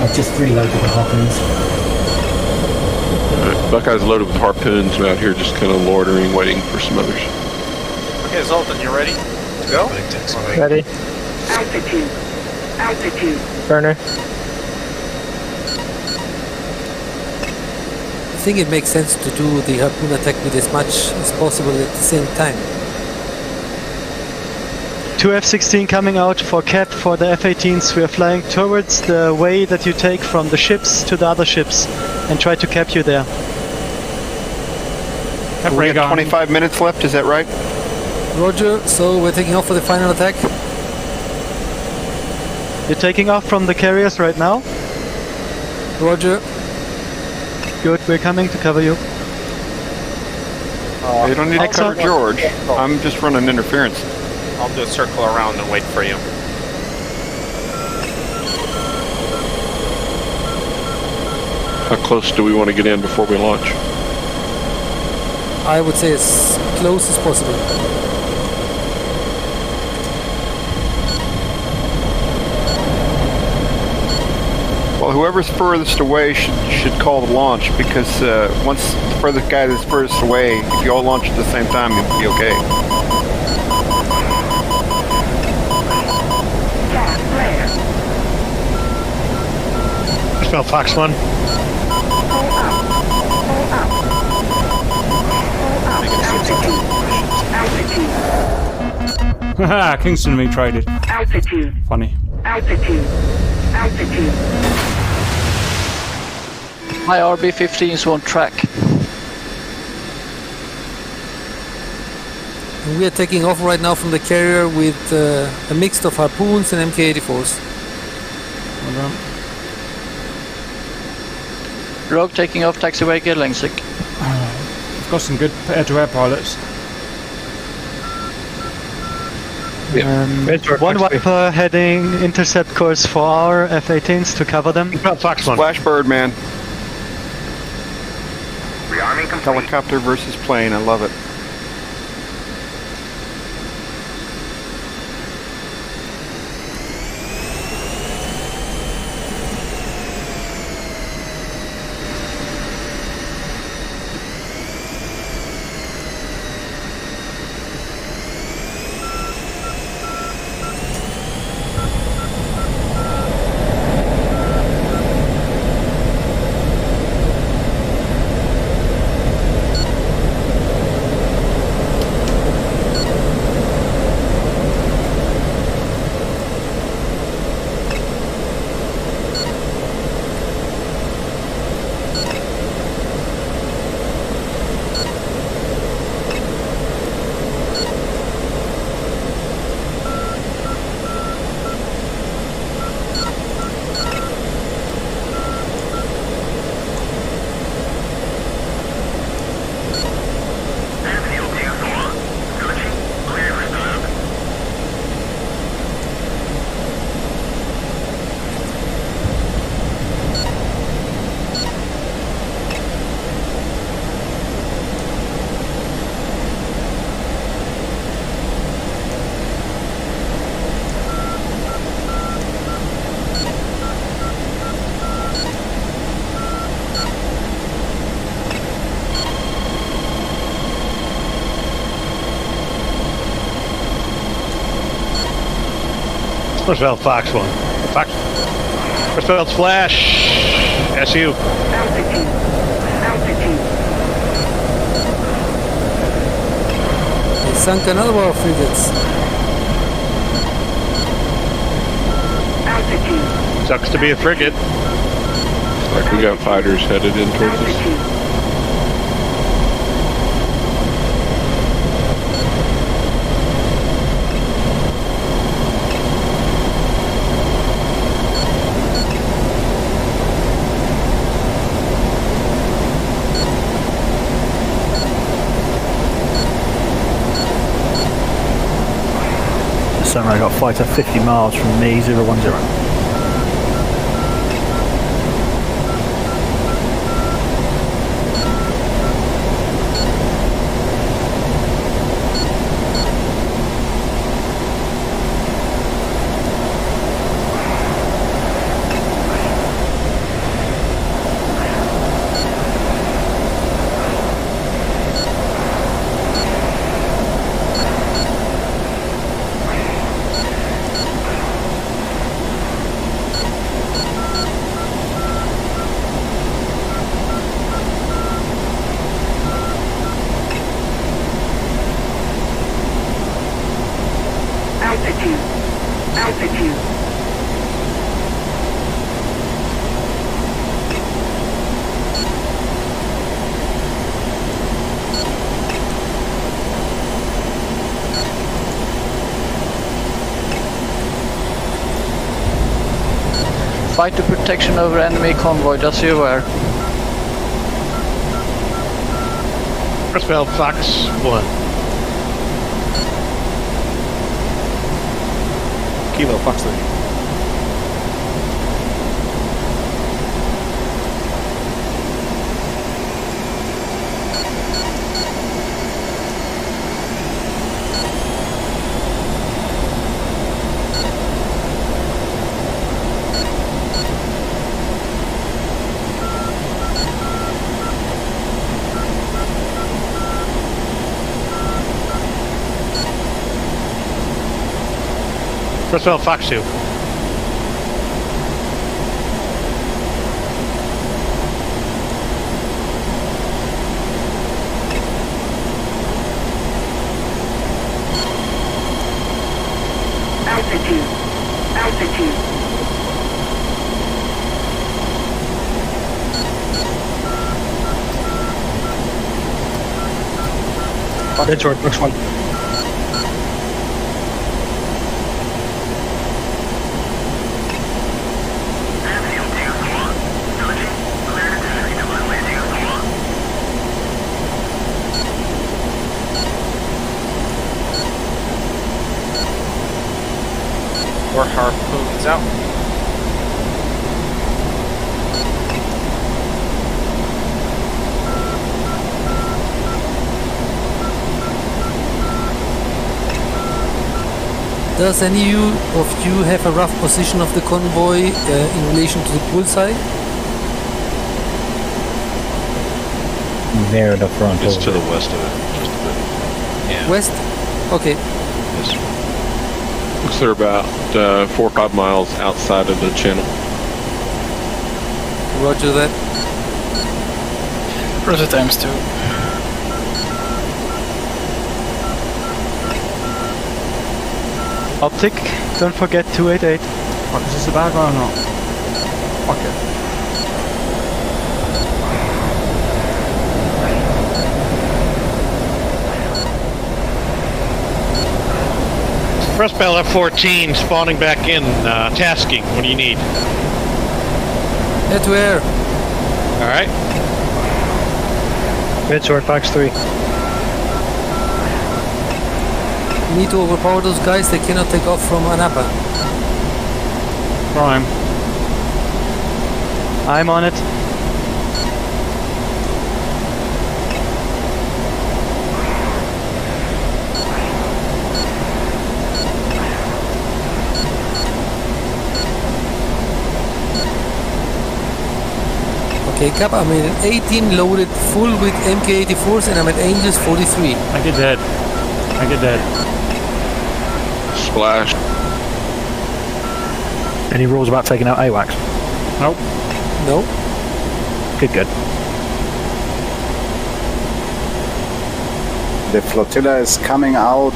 I've just reloaded the harpoons. Alright, Buckeye's loaded with harpoons out here, just kind of loitering, waiting for some others. Okay, Zoltan, you ready to go? Ready. Altitude. Burner. I think it makes sense to do the harpoon attack with as much as possible at the same time. 2 F-16 coming out for cap for the F-18s. We are flying towards the way that you take from the ships to the other ships and try to cap you there. We have 25 minutes left, is that right? Roger, so we're taking off for the final attack. You're taking off from the carriers right now? Roger. Good, we're coming to cover you. You don't need to cover George. I'm just running interference. I'll do a circle around and wait for you. How close do we want to get in before we launch? I would say as close as possible. Well, whoever's furthest away should call the launch, because once the furthest guy that's furthest away, if you all launch at the same time, you'll be okay. Spell Fox 1. Haha, Kingston and me traded. Altitude. Funny. Altitude. My RB-15s won't track. And we are taking off right now from the carrier with a mix of harpoons and MK-84s. Hold on. Rogue taking off taxiway Glensick. We've got some good air-to-air pilots. One Viper heading intercept course for our F-18s to cover them. Fox 1. Splash bird, man. Helicopter versus plane, I love it. Roosevelt Fox 1. Fox. Roosevelt's flash. SU. Altitude. Altitude. They sunk another one of frigates. Altitude. Sucks to be a frigate. Like we got fighters headed in towards us. Sunray got fighter 50 miles from me, 010. Altitude. Altitude. Fighter protection over enemy convoy, just so you're aware. Roosevelt Fox 1. Kilo Fox 3. Roosevelt Fox 2. Altitude. Altitude. That's right, next one. Or harpoons out. Does any of you have a rough position of the convoy in relation to the bullseye? Near the front. It's to the west of it, just a bit. Yeah. West? Okay. Yes. Looks they're about 4 or 5 miles outside of the channel. Roger that. Roger times 2. Optic, don't forget 288. Fuck, is this a bad one or not? Fuck it. First Bell F-14 spawning back in, tasking. What do you need? Head to air. Alright. Midsword Fox 3. We need to overpower those guys, they cannot take off from Anapa. Prime. I'm on it. Okay, Cap, I'm at 18 loaded full with MK84s and I'm at Angels 43. I get dead. I get dead. Splash. Any rules about taking out AWACS? Nope. No. Good. The flotilla is coming out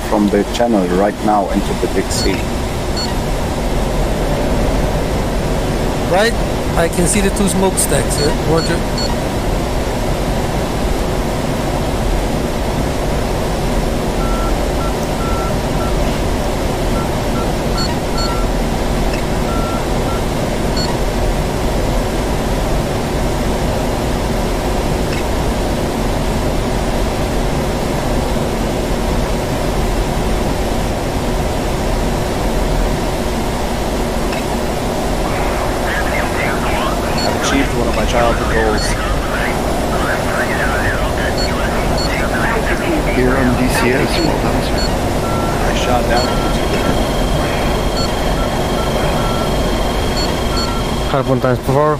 from the channel right now into the big sea. Right, I can see the 2 smokestacks, yeah? Roger. Achieved one of my childhood goals. Here on DCS, well done, sir. I shot down a Had it 1 times before.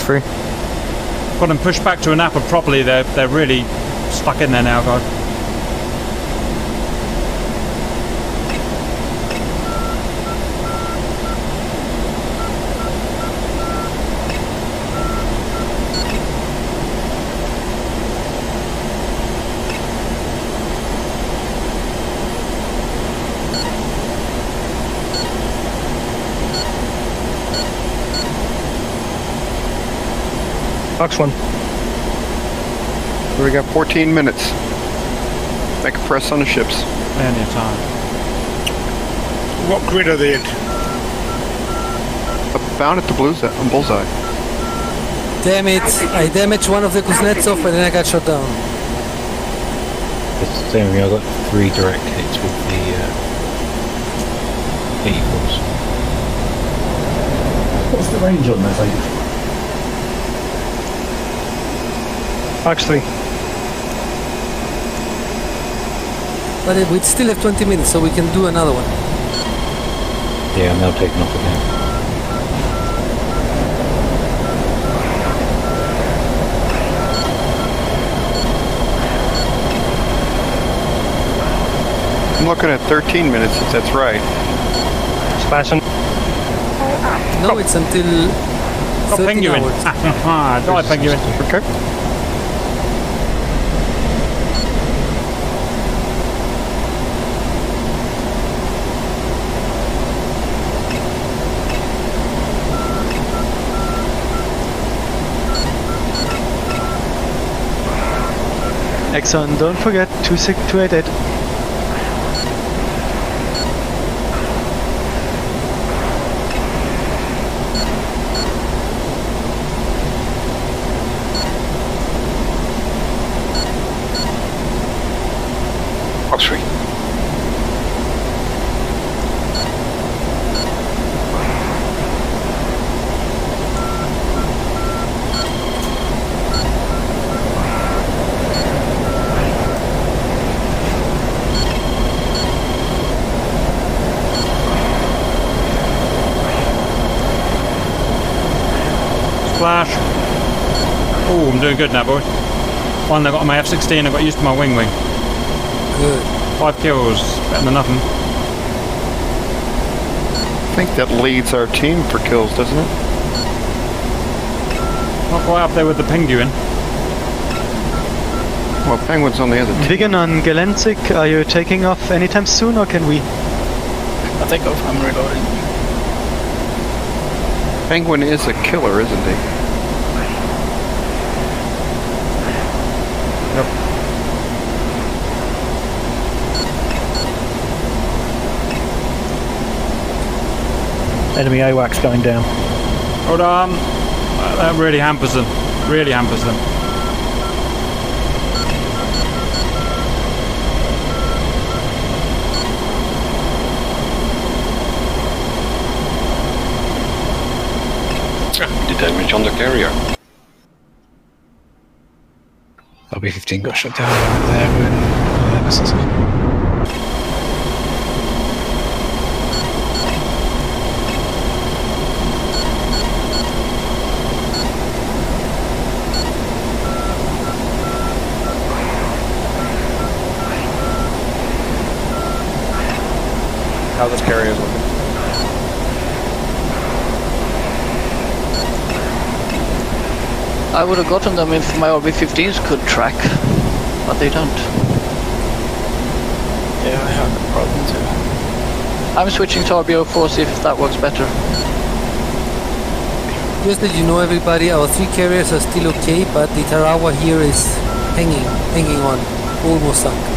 Free. Got them pushed back to a napper properly. They're really stuck in there now, guys. Box 1. We got 14 minutes. Make a press on the ships. Plenty of time. What grid are they in? Bound at the bullseye. Damn it! I damaged one of the Kuznetsov and then I got shot down. It's the same thing. I got 3 direct hits with the equals. What's the range on those 80? Box 3. But we still have 20 minutes, so we can do another one. Yeah, I'm now taking off again. I'm looking at 13 minutes, if that's right. Splashing. No, it's until 13 hours. Die, penguin. Okay. Exxon, don't forget 26288. Box 3. Splash. Oh, I'm doing good now, boys. One, I got my F-16, I got used to my wing. Good. 5 kills, better than nothing. I think that leads our team for kills, doesn't it? Not quite up there with the penguin. Well, Penguin's on the other team. Vigan on Galenzik, are you taking off anytime soon, or can we? I'll take off, I'm reloading. Penguin is a killer, isn't he? Yep. Enemy AWACS going down. Hold on. That really hampers them. Really hampers them. The damage on the carrier. LB-15 got shut down there when this is How those carriers looking? I would have gotten them if my RB-15s could track, but they don't. Yeah, I have a problem too. I'm switching to RB-04, see if that works better. Just that you know, everybody, our 3 carriers are still okay, but the Tarawa here is hanging on, almost sunk.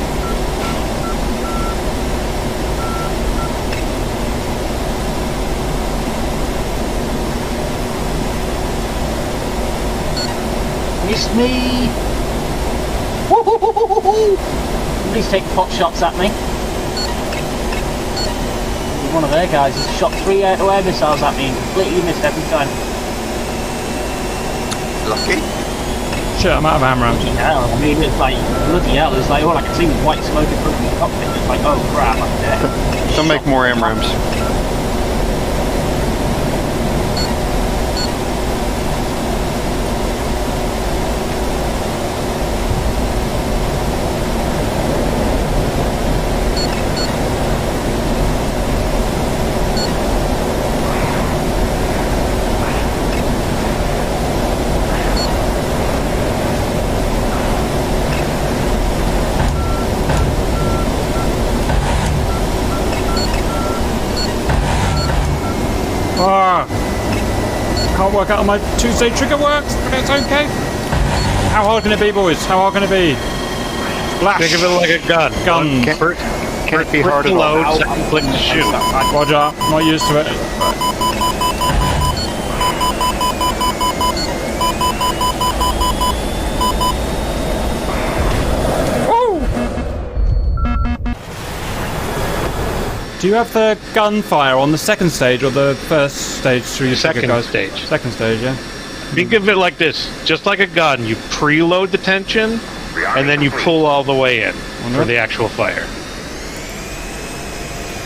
It's me! Woo-hoo-hoo-hoo-hoo-hoo! Somebody's taking pot shots at me. One of their guys has shot 3 air missiles at me and completely missed every time. Lucky. Shit, I'm out of ammo. Bloody hell, I mean, it's like, bloody hell, it's like all I can see was white smoke in front of the cockpit. It's like, oh crap, I'm dead. Don't make more AMRAAMs. Can't work out how my Tuesday trigger works, but it's okay. How hard can it be, boys? How hard can it be? Splash. Think of it like a gun. Gun. Can it be hard to load? Second click to shoot. Roger. Not used to it. Do you have the gunfire on the second stage or the first stage through your second stage? Second stage, yeah. Think of it like this, just like a gun. You preload the tension, and then you pull all the way in for the actual fire.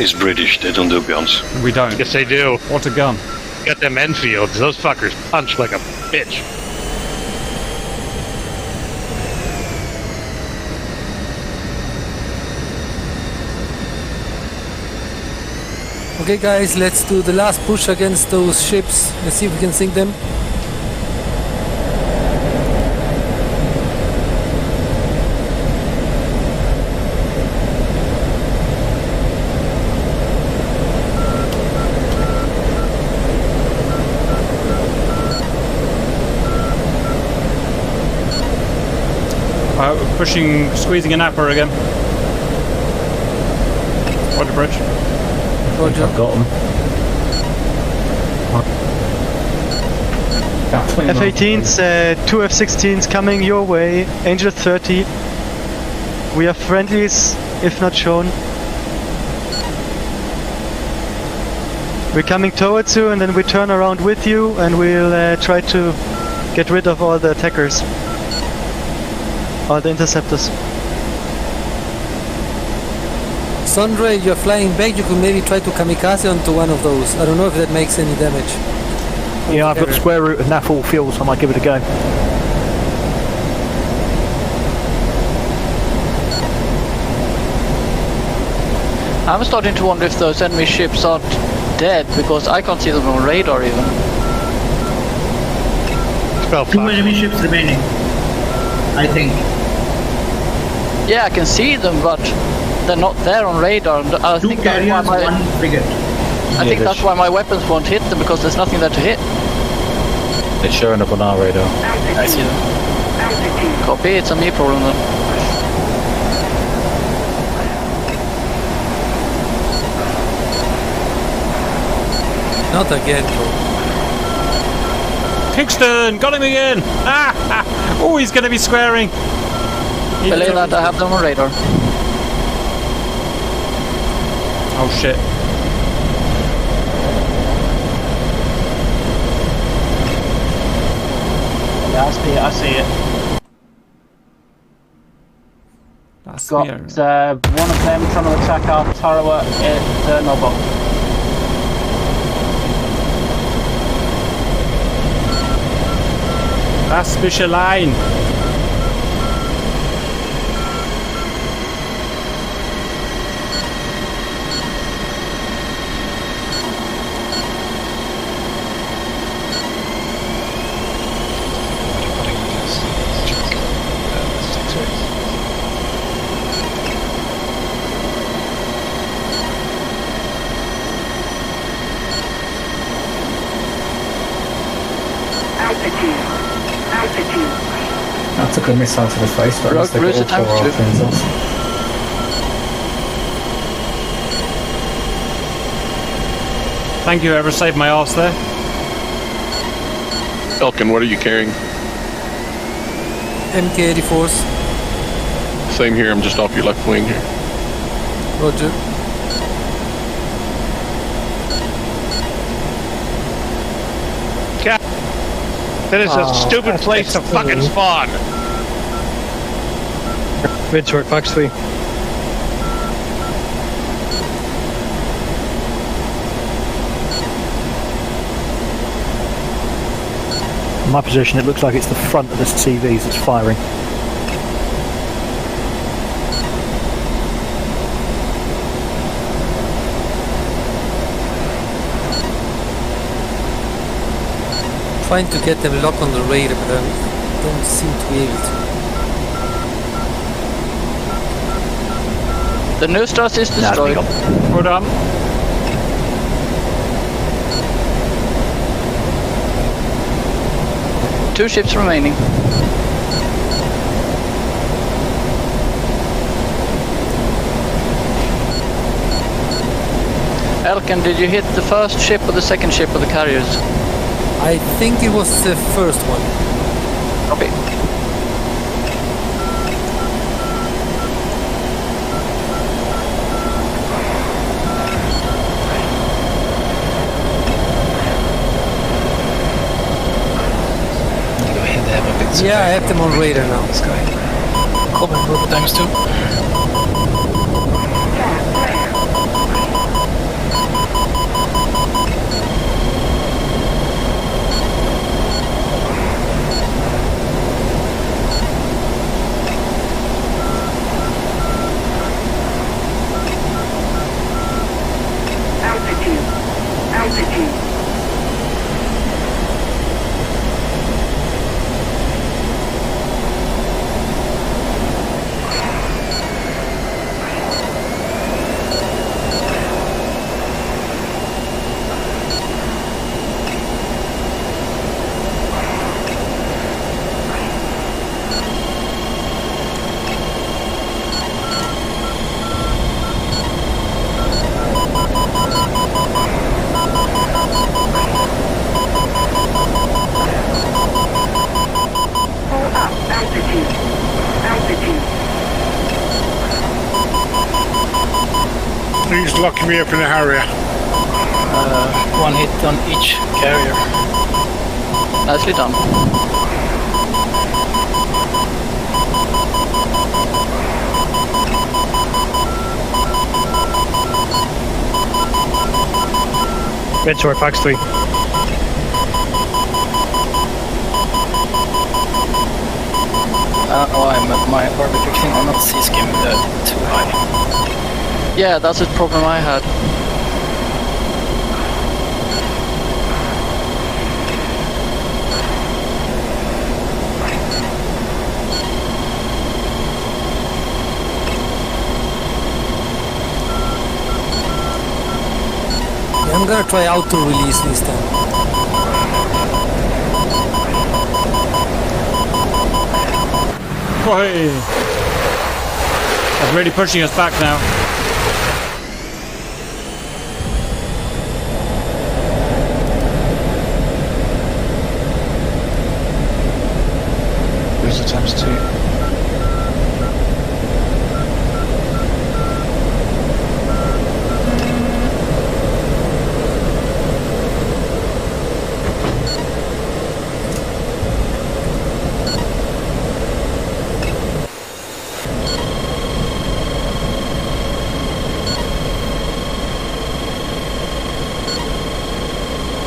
It's British, they don't do guns. We don't. Yes, they do. What's a gun? Got them Enfields. Those fuckers punch like a bitch. Okay guys, let's do the last push against those ships. Let's see if we can sink them. Squeezing an upper again. Roger, bridge. Roger. I've got them. F-18s, 2 F-16s coming your way. Angel 30. We have friendlies, if not shown. We're coming towards you and then we turn around with you and we'll try to get rid of all the attackers. All the interceptors. Sundray, you're flying back, you could maybe try to kamikaze onto one of those. I don't know if that makes any damage. Yeah, I've got the square root of NAFL fuel, so I might give it a go. I'm starting to wonder if those enemy ships aren't dead, because I can't see them on radar even. Two enemy ships remaining, I think. Yeah, I can see them, but they're not there on radar. I Two think carriers, one frigate. I think that's why my weapons won't hit them, because there's nothing there to hit. They're showing up on our radar. I see them. Copy, it's a me problem then. Not again, bro. Kingston, got him again! Oh, he's going to be squaring. Believe that I have them on radar. Oh shit. Yeah, I see it. That's got one of them trying to attack our turret at Nobo. That's Fischer line. I took a missile to the face, but I must have got all 4 things off. Thank you, whoever saved my arse there. Elkin, what are you carrying? MK-84s. Same here, I'm just off your left wing here. Roger. God, that is a stupid place to fucking spawn. Good short, Fox 3. In my position, it looks like it's the front of the CVs that's firing. Trying to get them locked on the radar, but I don't seem to be able to. The Nostras is destroyed. Hold on. Two ships remaining. Elkin, did you hit the first ship or the second ship of the carriers? I think it was the first one. Okay. Yeah, I have them on radar now. This guy. Cover Bravo times 2. Altitude. He's locking me up in a Harrier. One hit on each carrier. Nicely done. Red short, Fox 3. My barbecue king on not C-skim too high. Yeah, that's a problem I had. I'm gonna try auto release this time. Boy. That's really pushing us back now.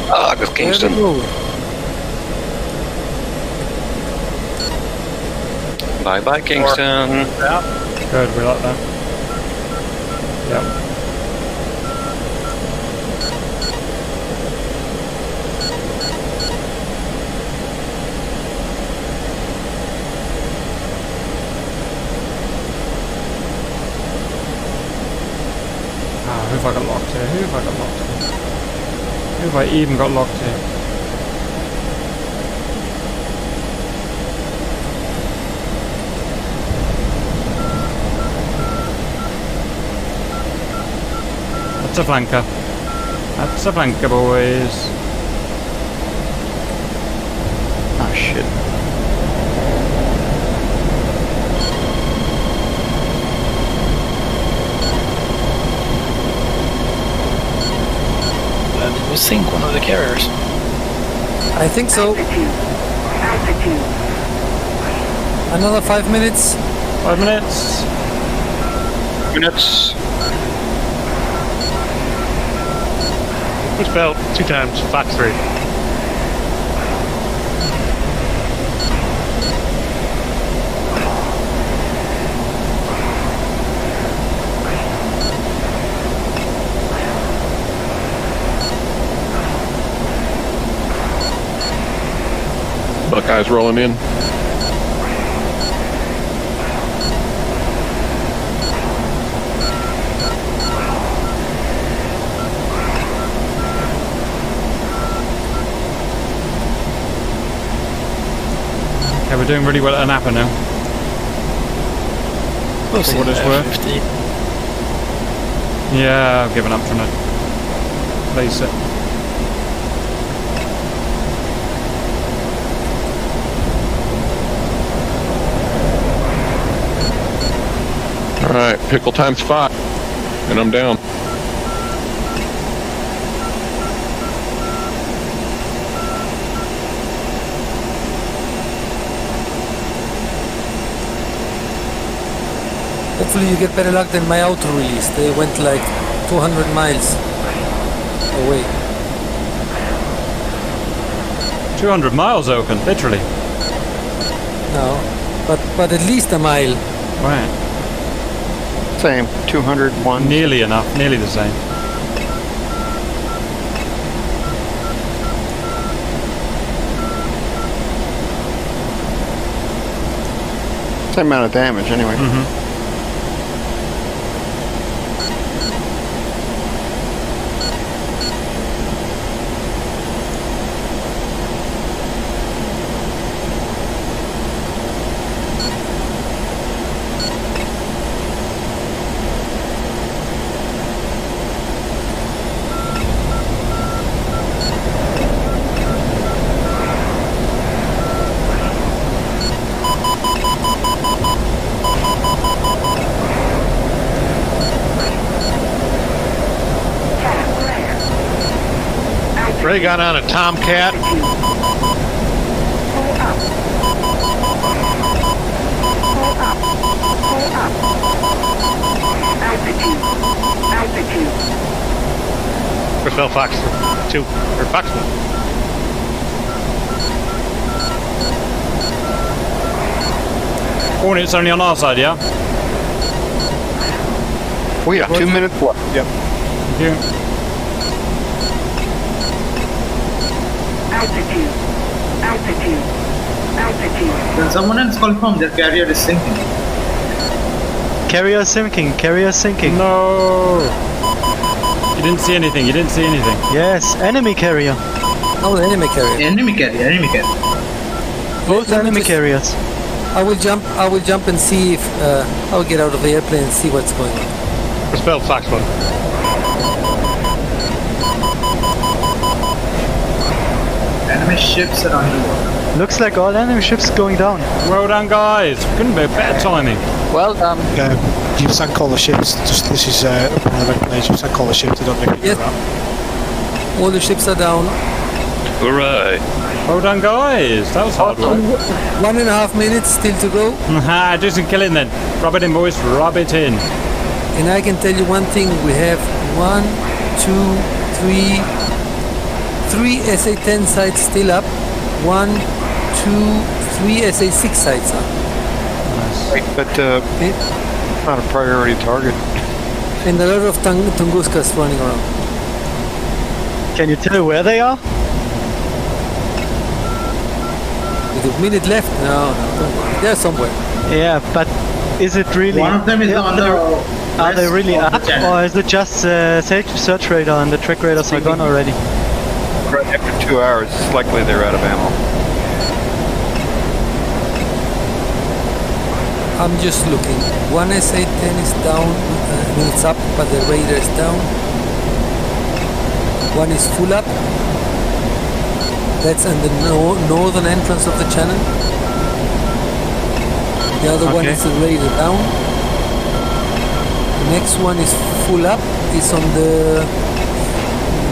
Ah, I got Kingston. Bye bye, Kingston. Yeah. Good, we like that. Yep. Who have I got locked here? Who have I got locked here? Who have I even got locked here? That's a flanker. That's a flanker, boys. Ah, shit. Did we sink one of the carriers? I think so. Altitude. Another 5 minutes. 5 minutes. Minutes. Push belt 2 times, Fox 3. Buckeyes rolling in. Okay, we're doing really well at Anapa now. We'll For see what it's the worth. F-15. Yeah, I've given up trying to place it. Alright, pickle times 5. And I'm down. Hopefully you get better luck than my auto release. They went like 200 miles away. 200 miles open, literally. No, but at least a mile. Right. Same, 201. Nearly enough, nearly the same. Same amount of damage, anyway. Mm-hmm. Ray got on a Tomcat. Altitude. First bell Fox 2, or Fox 1. Hornet's only on our side, yeah? We have 2 minutes left. Yep. Thank you. Altitude. Can someone else confirm their carrier is sinking? Carrier sinking, carrier sinking. No! You didn't see anything, you didn't see anything. Yes, enemy carrier. Oh, enemy carrier. Enemy carrier. Both enemy carriers. I will jump and see if I'll get out of the airplane and see what's going on. First bell Fox 1. Enemy ships are underwater. Looks like all enemy ships going down. Well done, guys. Couldn't be better timing. Well done. You've sunk all the ships. Just this is one of the planes. You've sunk all the ships. They don't make it Yes. All the ships are down. Hooray. Well done, guys. That was hard work. 1.5 minutes still to go. Do some killing then. Rub it in, boys. Rub it in. And I can tell you one thing. We have 1, 2, 3, 3 SA-10 sites still up. 1, 2, 3 SA-6 sites up. Nice. But not a priority target. And a lot of Tunguskas running around. Can you tell where they are? With a minute left? No, don't worry. They're somewhere. Yeah, but is it really... One of them is on the... Are they really up, or is it just search radar and the track radars are gone already? Right after 2 hours, it's likely they're out of ammo. I'm just looking. 1 SA-10 is down, it's up, but the radar is down. 1 is full up. That's in the northern entrance of the channel. The other one is the radar down. The next one is full up. It's on the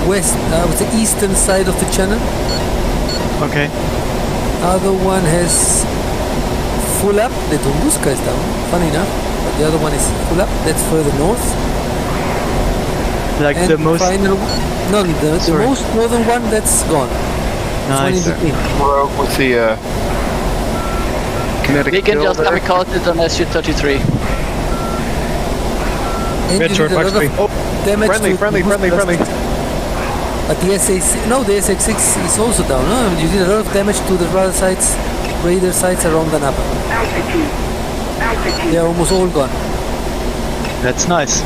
west, the eastern side of the channel. Okay. Other one has full up. The Tunguska is down, funny enough. But the other one is full up. That's further north. Like and the most... Final, no, the most northern one, that's gone. Nice. What's the kinetic We can kill just there? kamikaze it on SU-33. And you did a lot of damage friendly. But the SA-6, no, the SA-6 is also down. No? You did a lot of damage to the radar sites around the Napa. They are almost all gone. That's nice.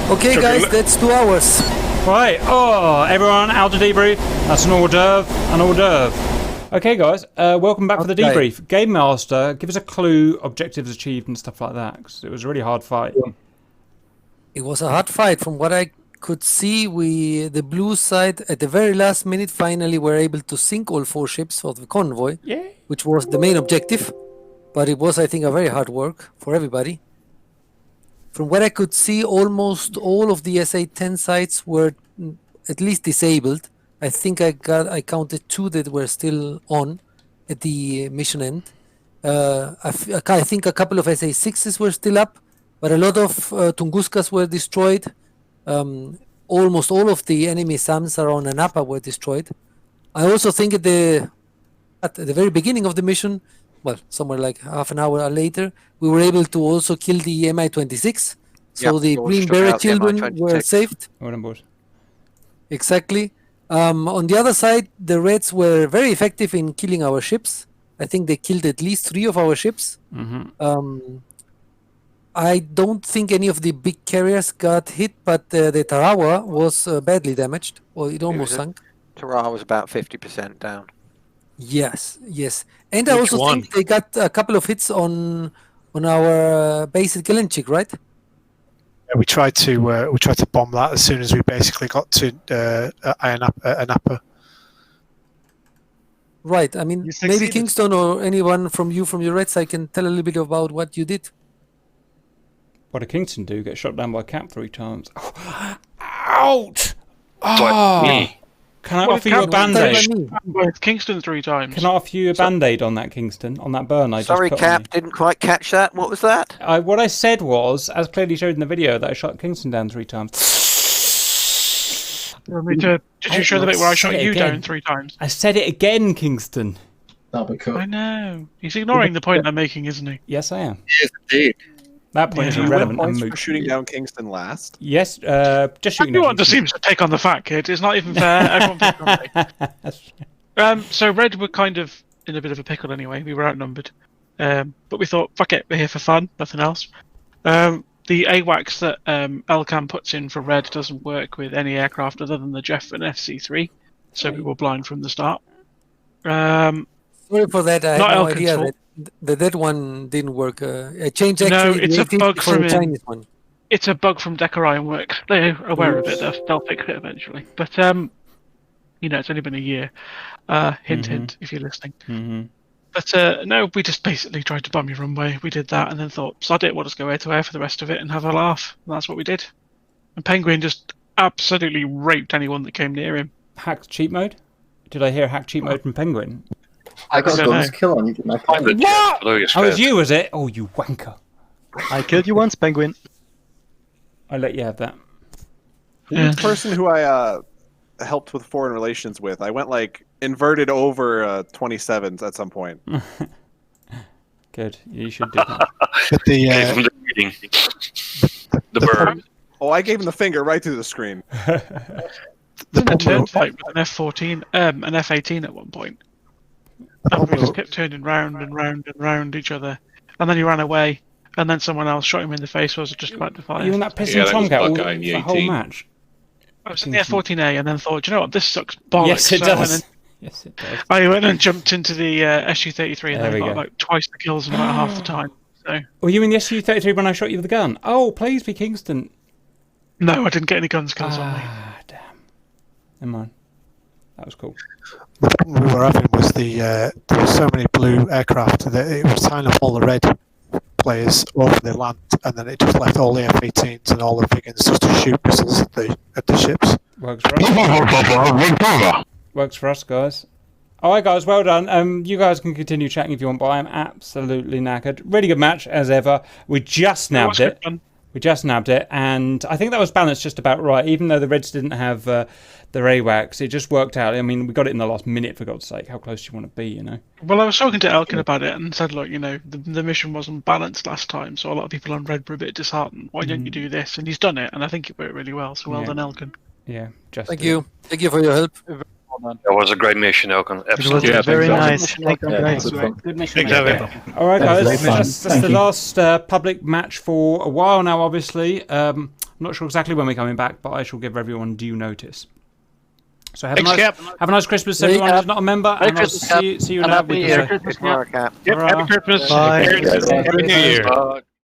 Okay, guys, that's 2 hours. Right. Oh, everyone out to debrief. That's an hors d'oeuvre. Okay, guys. Welcome back for the debrief. Game Master, give us a clue, objectives achieved, and stuff like that. Because it was a really hard fight. It was a hard fight. From what I could see, the blue side at the very last minute finally were able to sink all 4 ships of the convoy, which was the main objective. But it was, I think, a very hard work for everybody. From what I could see, almost all of the SA-10 sites were at least disabled. I think I counted 2 that were still on at the mission end. I think a couple of SA-6s were still up, but a lot of Tunguskas were destroyed. Almost all of the enemy SAMs around Anapa were destroyed. I also think at the very beginning of the mission, well, somewhere like half an hour later, we were able to also kill the Mi-26. So the Green Beret children were saved. Exactly. On the other side, the Reds were very effective in killing our ships. I think they killed at least 3 of our ships. I don't think any of the big carriers got hit, but the Tarawa was badly damaged, or it almost sunk. Tarawa was about 50% down. Yes. And I also think they got a couple of hits on our base at Gelenchik, right? Yeah, we tried to bomb that as soon as we basically got to Anapa. Right. I mean, maybe Kingston or anyone from your Red side can tell a little bit about what you did. What did Kingston do? Get shot down by a cap 3 times. Oh. Ouch! Me. Can I offer you a band-aid? Kingston 3 times. Can I offer you a band-aid on that, Kingston? On that burn I just Sorry, put Cap, on you? didn't quite catch that. What was that? What I said was, as clearly showed in the video, that I shot Kingston down 3 times. Did you show the bit where I shot you down 3 times? I said it again, Kingston. That'll be cool. I know. He's ignoring the point I'm making, isn't he? Yes, I am. Yes, indeed. That point is irrelevant. Points for shooting down Kingston last. Yes, just shooting Everyone just seems to take on the fat kid. It's not even fair. Everyone picks on me. So Red were kind of in a bit of a pickle anyway. We were outnumbered. But we thought, fuck it, we're here for fun, nothing else. The AWACS that Elcam puts in for Red doesn't work with any aircraft other than the Jeff and FC3. So we were blind from the start. Sorry for that. I had no idea that one didn't work. I changed actually. No, it's a bug from the Chinese one. It's a bug from Decorion work. They're aware of it. They'll fix it eventually. But it's only been a year. Hint, hint, if you're listening. But no, we just basically tried to bomb your runway. We did that and then thought, sod it, we'll just go air to air for the rest of it and have a laugh. And that's what we did. And Penguin just absolutely raped anyone that came near him. Hacked cheat mode? Did I hear hack cheat mode from Penguin? I got a bonus kill on you, didn't I? What? Oh, it was you, was it? Oh, you wanker. I killed you once, Penguin. I let you have that. The person who I helped with foreign relations with. I went like inverted over 27s at some point. Good. You should do that. But the bird. Oh, I gave him the finger right through the screen. Didn't a turnpike with an F14, an F18 at one point. And we just kept turning round and round and round each other, and then he ran away, and then someone else shot him in the face. Was just about to fire. You and that pissing Tomcat all the whole match. I was in the F14A and then thought, do you know what, this sucks bollocks. Yes, it does. Yes, it does. I went and jumped into the SU-33 and then got like twice the kills in about half the time. So. Were you in the SU-33 when I shot you with the gun? Oh, please be Kingston. No, I didn't get any guns kills on me. Damn. Never mind. That was cool. The problem we were having was there were so many blue aircraft that it was tying up all the red players over the land, and then it just left all the F-18s and all the Vigans just to shoot missiles at the ships. Works for us. Works for us, guys. All right, guys, well done. You guys can continue chatting if you want, but I'm absolutely knackered. Really good match, as ever. We just nabbed it. We just nabbed it, and I think that was balanced just about right. Even though the Reds didn't have the AWACS, it just worked out. I mean, we got it in the last minute, for God's sake. How close do you want to be, you know? Well, I was talking to Elkin about it and said, look, you know, the mission wasn't balanced last time, so a lot of people on Red were a bit disheartened. Why don't you do this? And he's done it, and I think it worked really well, so well done, Elkin. Yeah, just Thank you. Thank you for your help. That was a great mission, Elkin. Absolutely. It was very nice. Good mission. All right, guys. That's the last public match for a while now, obviously. I'm not sure exactly when we're coming back, but I shall give everyone due notice. So have a nice Christmas, everyone who's not a member, and I'll see you now. Happy Christmas, Cap. Happy Christmas. Bye. Happy New Year.